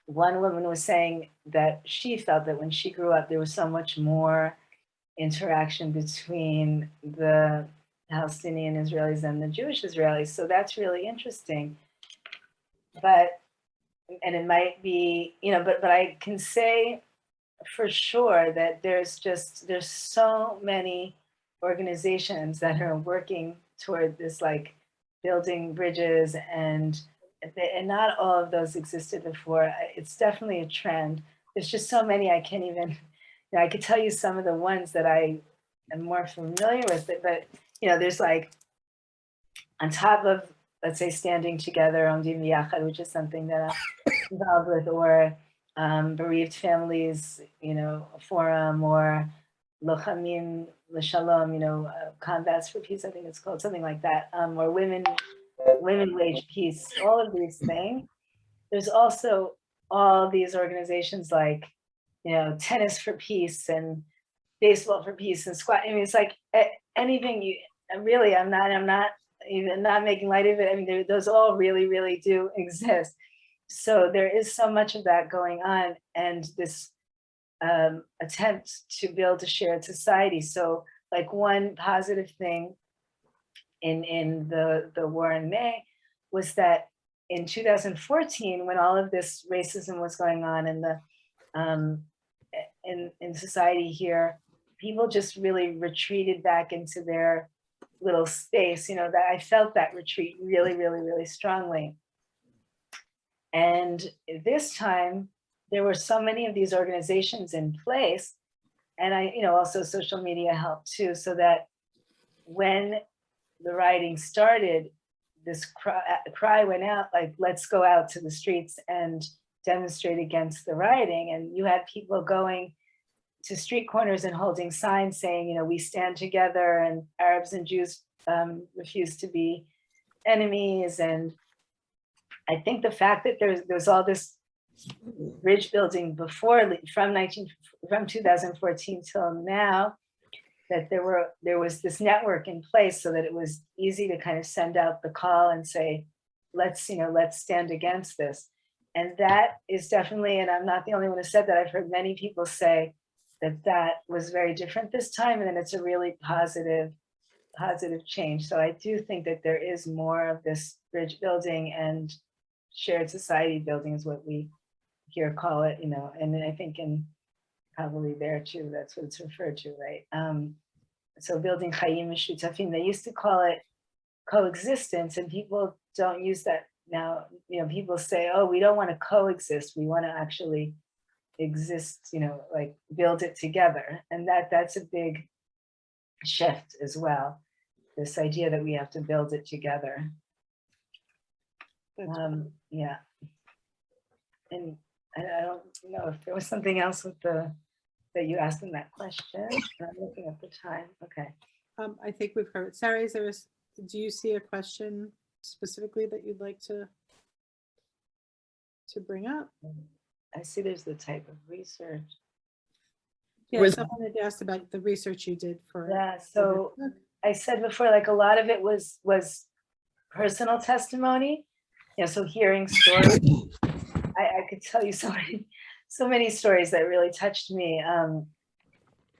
Speaker 2: one woman was saying that she felt that when she grew up, there was so much more interaction between the Palestinian Israelis and the Jewish Israelis. So that's really interesting. And it might be, but I can say for sure that there's so many organizations that are working toward this, like building bridges, and not all of those existed before. It's definitely a trend. There's just so many I can't even, I could tell you some of the ones that I am more familiar with, but there's like on top of, let's say, standing together on Omdim Yachad, which is something that I'm involved with, or bereaved families, forum, or Lochamim L'Shalom, combats for peace, I think it's called, something like that, or women wage peace, all of these things. There's also all these organizations like, tennis for peace and baseball for peace and squat. I mean, it's like anything you really, I'm not even not making light of it. I mean, those all really, really do exist. So there is so much of that going on, and this attempt to build a shared society. So like one positive thing in the war in May was that in 2014, when all of this racism was going on in the in society here, people just really retreated back into their little space. That I felt that retreat really, really, really strongly. And this time, there were so many of these organizations in place, and also social media helped too, so that when the rioting started, this cry went out, like, let's go out to the streets and demonstrate against the rioting. And you had people going to street corners and holding signs saying, we stand together, and Arabs and Jews refuse to be enemies. And I think the fact that there's all this bridge building before, from 2014 till now, that there was this network in place, so that it was easy to kind of send out the call and say, let's stand against this. And that is definitely, and I'm not the only one who said that, I've heard many people say that was very different this time, and then it's a really positive change. So I do think that there is more of this bridge building and shared society building, is what we here call it, and I think in probably there too, that's what it's referred to, right? So building Chayim Meshutafim, they used to call it coexistence, and people don't use that now. People say, oh, we don't want to coexist, we want to actually exist, like build it together. And that's a big shift as well, this idea that we have to build it together. Yeah. And I don't know if there was something else with that you asked in that question. I'm looking at the time. Okay.
Speaker 3: I think we've covered. Sarrae, do you see a question specifically that you'd like to bring up?
Speaker 2: I see there's the type of research.
Speaker 3: Yeah, someone had asked about the research you did for.
Speaker 2: Yeah, so I said before, like a lot of it was personal testimony. So hearing stories. I could tell you so many stories that really touched me.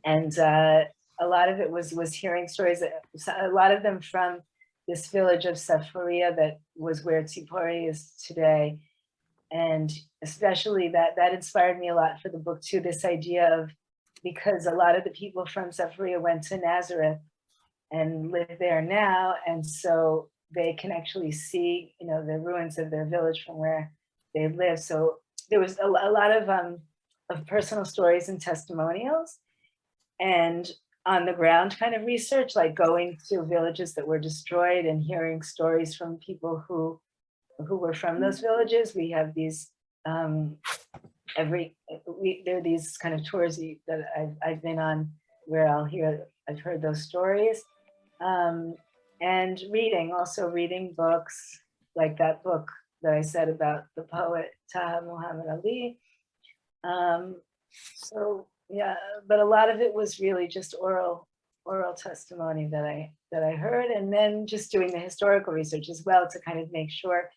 Speaker 2: And a lot of it was hearing stories, a lot of them from this village of Safaria that was where Tzipori is today. And especially that inspired me a lot for the book too, this idea of, because a lot of the people from Safaria went to Nazareth and live there now. And so they can actually see, the ruins of their village from where they live. So there was a lot of personal stories and testimonials, and on the ground kind of research, like going to villages that were destroyed and hearing stories from people who were from those villages. We have these there are these kind of tours that I've been on where I've heard those stories, and reading books, like that book that I said about the poet Taha Muhammad Ali. So yeah, but a lot of it was really just oral testimony that I heard, and then just doing the historical research as well to kind of make sure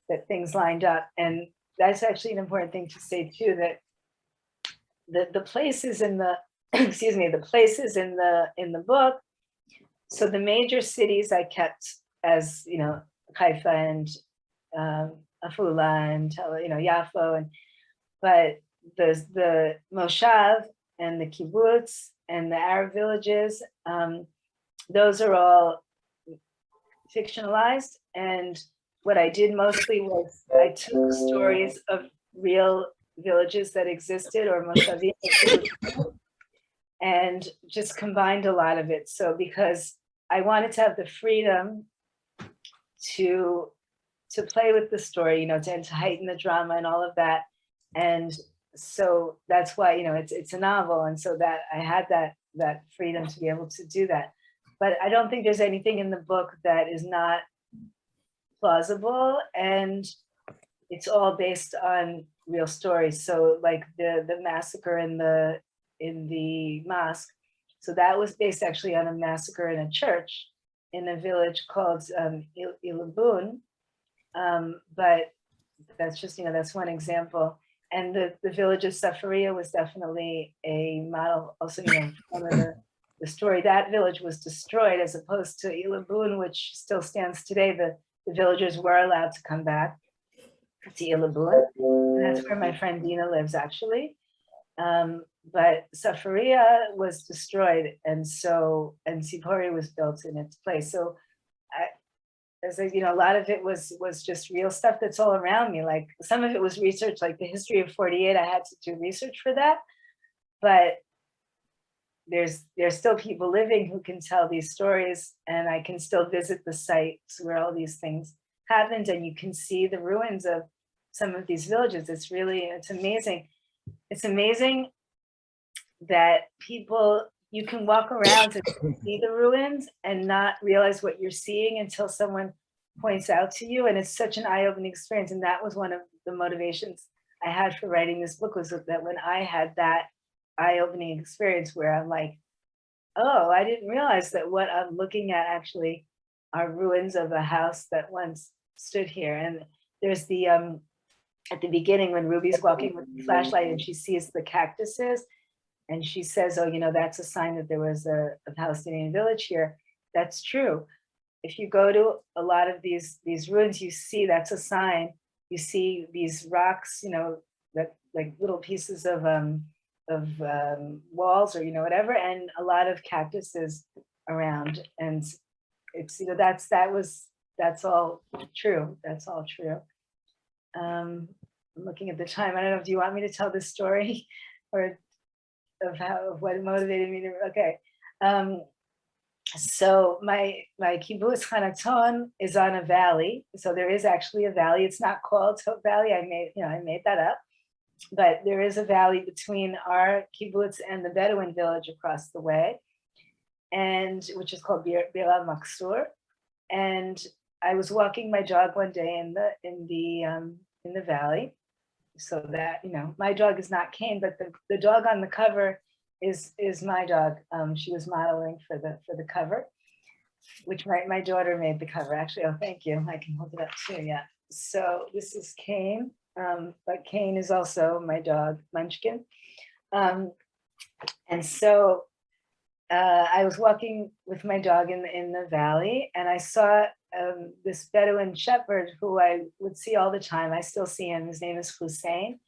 Speaker 2: that things lined up. And that's actually an important thing to say too, that the places in the the places in the book. So the major cities I kept as Haifa and Afula and Yaffo, but the Moshav and the kibbutz and the Arab villages, those are all fictionalized. And what I did mostly was I took stories of real villages that existed, or Moshavim, and just combined a lot of it. So because I wanted to have the freedom to play with the story, to heighten the drama and all of that. And so that's why, it's a novel. And so that I had that freedom to be able to do that. But I don't think there's anything in the book that is not plausible, and it's all based on real stories. So like the massacre in the mosque. So that was based actually on a massacre in a church in a village called Ilabun. But that's just, that's one example. And the village of Sarrae was definitely a model. Also, one of the story, that village was destroyed, as opposed to Ilabun, which still stands today. The villagers were allowed to come back to Ilabun. And that's where my friend Dina lives, actually. But Sarrae was destroyed, and Sipori was built in its place. So a lot of it was just real stuff that's all around me. Like some of it was research, like the history of 48, I had to do research for that. But there's still people living who can tell these stories, and I can still visit the sites where all these things happened, and you can see the ruins of some of these villages. It's amazing. It's amazing that you can walk around and see the ruins and not realize what you're seeing until someone points out to you. And it's such an eye-opening experience. And that was one of the motivations I had for writing this book, was that when I had that eye-opening experience where I'm like, oh, I didn't realize that what I'm looking at actually are ruins of a house that once stood here. And there's at the beginning when Ruby's walking with the flashlight and she sees the cactuses, and she says, oh, that's a sign that there was a Palestinian village here. That's true. If you go to a lot of these ruins, you see that's a sign. You see these rocks, that like little pieces of walls or whatever, and a lot of cactuses around. And it's that's all true. That's all true. I'm looking at the time. I don't know. Do you want me to tell this story, or of what motivated me to? Okay. So my kibbutz Hanaton is on a valley. So there is actually a valley. It's not called Hope Valley. I made that up. But there is a valley between our kibbutz and the Bedouin village across the way, and which is called Bir al-Maksur. And I was walking my dog one day in the valley. So that, my dog is not Cain, but the dog on the cover is my dog. She was modeling for the cover, which my daughter made the cover. Actually, oh, thank you. I can hold it up too, yeah. So this is Cain, but Cain is also my dog, Munchkin. And so I was walking with my dog in the valley, and I saw this Bedouin shepherd who I would see all the time. I still see him. His name is Hussein.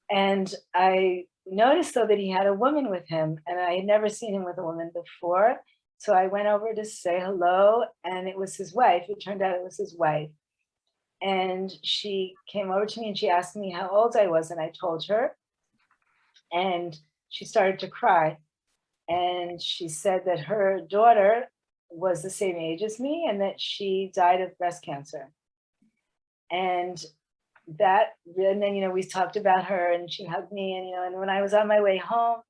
Speaker 2: And I noticed, though, that he had a woman with him, and I had never seen him with a woman before. So I went over to say hello, and it was his wife. It turned out it was his wife. And she came over to me and she asked me how old I was, and I told her. And she started to cry. And she said that her daughter was the same age as me, and that she died of breast cancer. And then, we talked about her, and she hugged me, and when I was on my way home,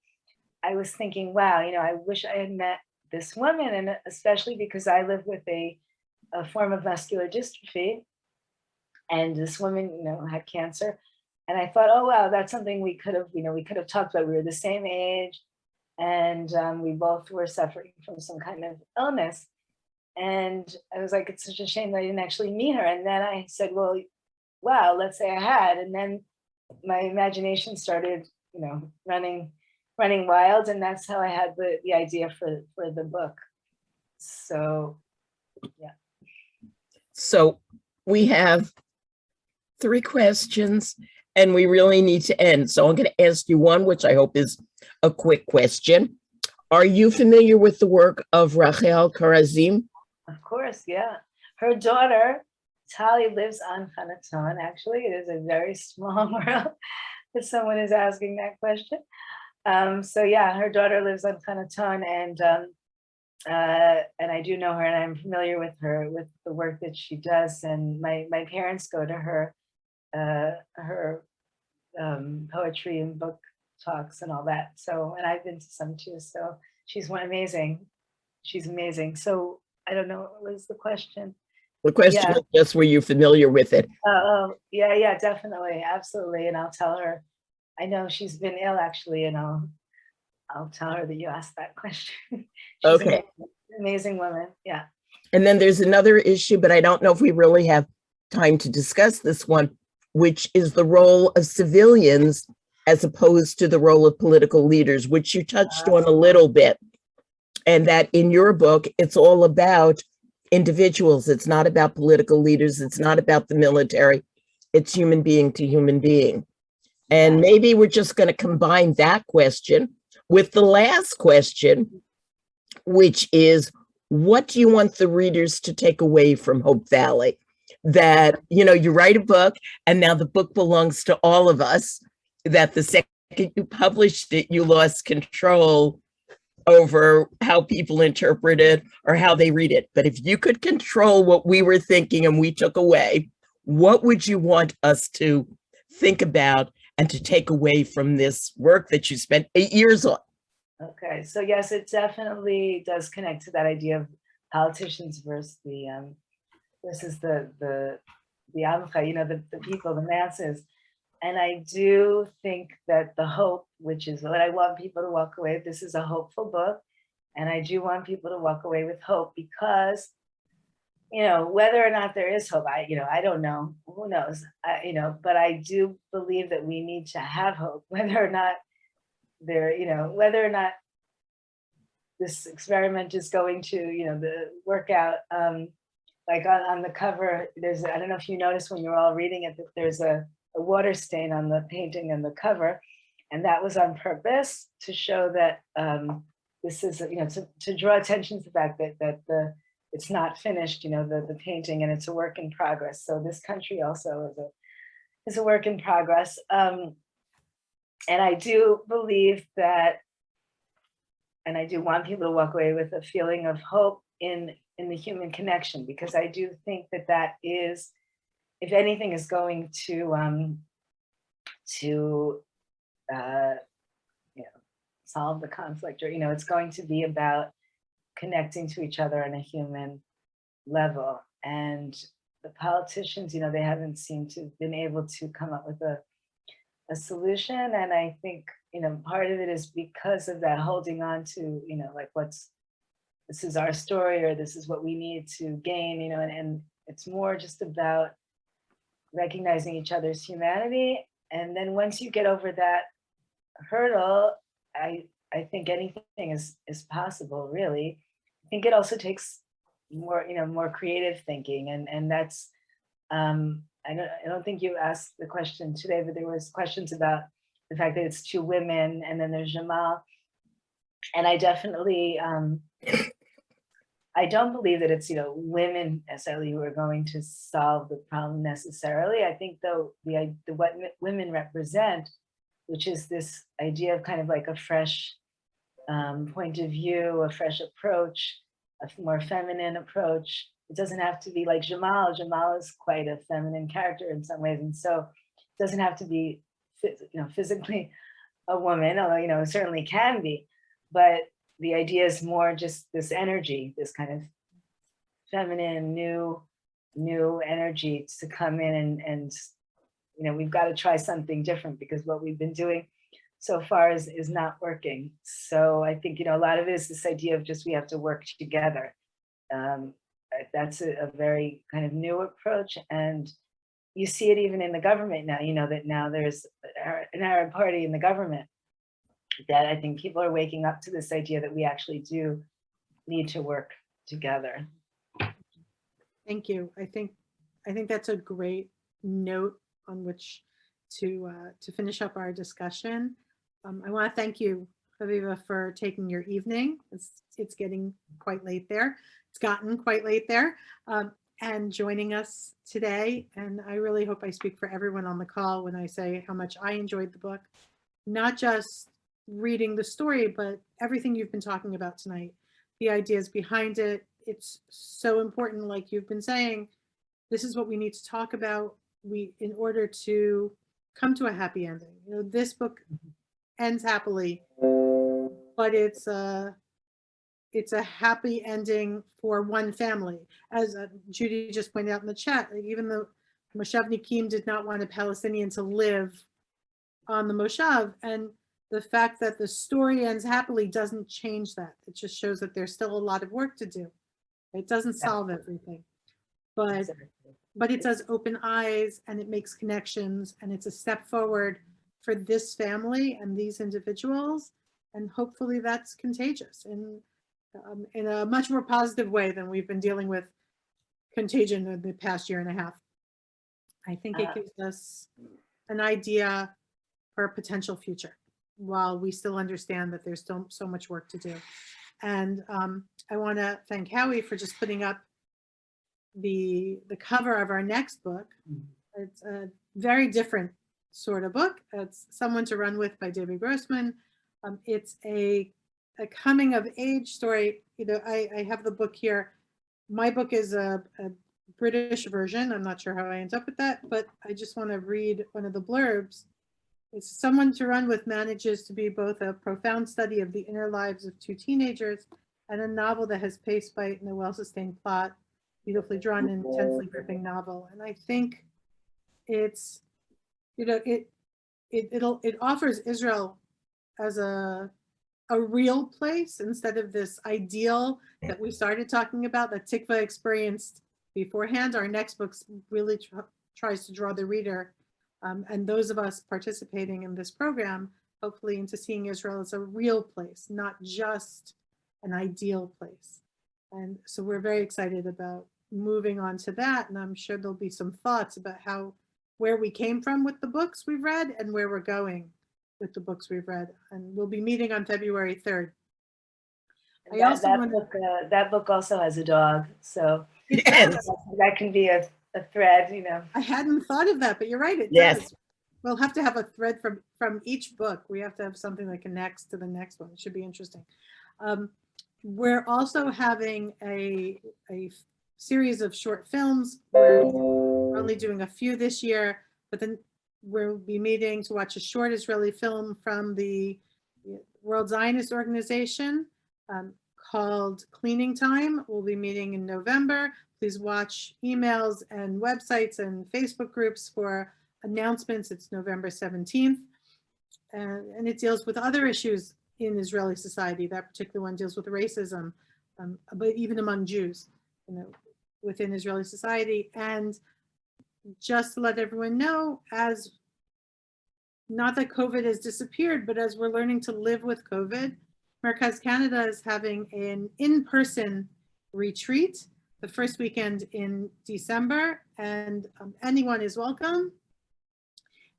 Speaker 2: I was thinking, wow, I wish I had met this woman, and especially because I live with a form of muscular dystrophy, and this woman, had cancer. And I thought, oh, wow, that's something we could have talked about. We were the same age, and we both were suffering from some kind of illness. And I was like, it's such a shame that I didn't actually meet her. And then I said, well, wow, let's say I had. And then my imagination started, running wild. And that's how I had the idea for the book. So, yeah.
Speaker 1: So we have 3 questions, and we really need to end. So I'm going to ask you one, which I hope is a quick question. Are you familiar with the work of Rachel Karazim?
Speaker 2: Of course, yeah. Her daughter, Tali, lives on Hanaton. Actually, it is a very small world if someone is asking that question. So yeah, her daughter lives on Hanaton, and I do know her, and I'm familiar with her, with the work that she does. And my parents go to her poetry and book talks and all that. So, and I've been to some too. So she's amazing. She's amazing. So I don't know, what was the question?
Speaker 1: The question was just, were you familiar with it?
Speaker 2: Oh, yeah, definitely, absolutely. And I'll tell her. I know she's been ill actually, and I'll tell her that you asked that question. She's
Speaker 1: Okay.
Speaker 2: an amazing woman. Yeah.
Speaker 1: And then there's another issue, but I don't know if we really have time to discuss this one, which is the role of civilians as opposed to the role of political leaders, which you touched on a little bit. And that in your book, it's all about individuals. It's not about political leaders. It's not about the military. It's human being to human being. And maybe we're just going to combine that question with the last question, which is, what do you want the readers to take away from Hope Valley? That, you know, you write a book and now the book belongs to all of us, that the second you published it, you lost control over how people interpret it or how they read it. But if you could control what we were thinking and we took away, what would you want us to think about and to take away from this work that you spent 8 years on?
Speaker 2: Okay, so yes, it definitely does connect to that idea of politicians versus the Amcha, you know, the people, the masses. And I do think that the hope, which is what I want people to walk away with, this is a hopeful book, and I do want people to walk away with hope, because, you know, whether or not there is hope, I don't know, who knows, but I do believe that we need to have hope, whether or not whether or not this experiment is going to, work out. Like on the cover, I don't know if you noticed when you're all reading it, that there's a water stain on the painting and the cover, and that was on purpose to show that this is, to draw attention to the fact that it's not finished, the painting, and it's a work in progress. So this country also is a work in progress. And I do believe that, and I do want people to walk away with a feeling of hope in the human connection, because I do think that is, if anything is going to solve the conflict, or, it's going to be about connecting to each other on a human level. And the politicians, they haven't seemed to have been able to come up with a solution. And I think, part of it is because of that holding on to, like, this is our story, or this is what we need to gain, and it's more just about recognizing each other's humanity. And then once you get over that hurdle, I think anything is possible, really. I think it also takes more creative thinking, and that's, I don't think you asked the question today, but there was questions about the fact that it's two women, and then there's Jamal. And I definitely, I don't believe that it's, women necessarily who are going to solve the problem necessarily. I think, though, what women represent, which is this idea of kind of like a fresh point of view, a fresh approach, a more feminine approach. It doesn't have to be like Jamal. Jamal is quite a feminine character in some ways, and so it doesn't have to be, physically a woman, although, it certainly can be. But the idea is more just this energy, this kind of feminine, new energy to come in, and we've got to try something different, because what we've been doing so far is not working. So I think, a lot of it is this idea of just, we have to work together. That's a very kind of new approach. And you see it even in the government now, that now there's an Arab party in the government, that I think people are waking up to this idea that we actually do need to work together.
Speaker 3: Thank you. I think that's a great note on which to finish up our discussion. I want to thank you, Haviva, for taking your evening. It's getting quite late there. It's gotten quite late there, and joining us today. And I really hope I speak for everyone on the call when I say how much I enjoyed the book, not just reading the story, but everything you've been talking about tonight, the ideas behind it. It's so important, like you've been saying, this is what we need to talk about in order to come to a happy ending. You know, this book ends happily, but it's a happy ending for one family. As Judy just pointed out in the chat, even though Moshavnikim did not want a Palestinian to live on the Moshav, and the fact that the story ends happily doesn't change that. It just shows that there's still a lot of work to do. It doesn't solve everything, but it does open eyes, and it makes connections, and it's a step forward for this family and these individuals, and hopefully that's contagious in a much more positive way than we've been dealing with contagion in the past year and a half. I think it gives us an idea for a potential future, while we still understand that there's still so much work to do. And I want to thank Howie for just putting up the cover of our next book. It's a very different sort of book. It's Someone to Run With by David Grossman. It's a coming of age story. You know, I have the book here. My book is a British version. I'm not sure how I end up with that, but I just want to read one of the blurbs. It's Someone to Run With manages to be both a profound study of the inner lives of two teenagers and a novel that has pace bite and a well-sustained plot, beautifully drawn and intensely gripping novel. And I think it's, you know, it offers Israel as a real place instead of this ideal that we started talking about, that Tikvah experienced beforehand. Our next book really tries to draw the reader and those of us participating in this program, hopefully, into seeing Israel as a real place, not just an ideal place. And so we're very excited about moving on to that. And I'm sure there'll be some thoughts about where we came from with the books we've read and where we're going with the books we've read. And we'll be meeting on February 3rd.
Speaker 2: That book also has a dog, so that can be a thread, you know.
Speaker 3: I hadn't thought of that, but you're right, it does. We'll have to have a thread from each book. We have to have something that connects to the next one. It should be interesting. We're also having a series of short films. We're only doing a few this year, but then we'll be meeting to watch a short Israeli film from the World Zionist Organization called Cleaning Time. We'll be meeting in November. Please watch emails and websites and Facebook groups for announcements. It's November 17th. And it deals with other issues in Israeli society. That particular one deals with racism, but even among Jews, you know, within Israeli society. And just to let everyone know, as not that COVID has disappeared, but as we're learning to live with COVID, MERCAZ Canada is having an in-person retreat the first weekend in December, and anyone is welcome.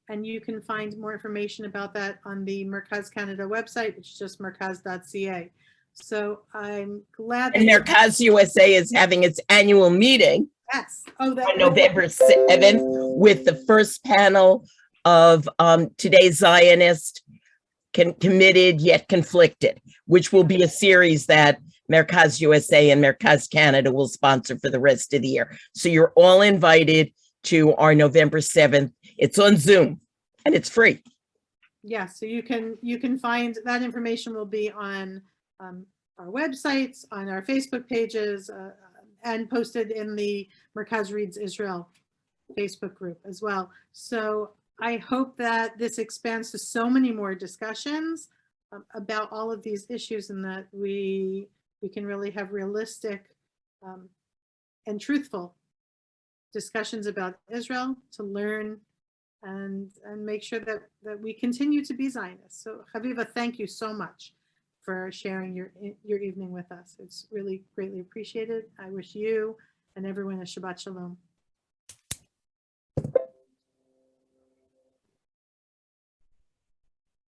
Speaker 3: And you can find more information about that on the MERCAZ Canada website, which is just mercaz.ca. So I'm glad that—
Speaker 1: And MERCAZ USA is having its annual meeting.
Speaker 3: Yes.
Speaker 1: On November 7th with the first panel of Today's Zionist, Committed Yet Conflicted, which will be a series that MERCAZ USA and MERCAZ Canada will sponsor for the rest of the year. So you're all invited to our November 7th. It's on Zoom and it's free.
Speaker 3: Yeah, so you can find that information will be on our websites, on our Facebook pages, and posted in the MERCAZ Reads Israel Facebook group as well. So I hope that this expands to so many more discussions about all of these issues, and that we can really have realistic and truthful discussions about Israel to learn and make sure that we continue to be Zionists. So Haviva, thank you so much for sharing your evening with us. It's really greatly appreciated. I wish you and everyone a Shabbat Shalom.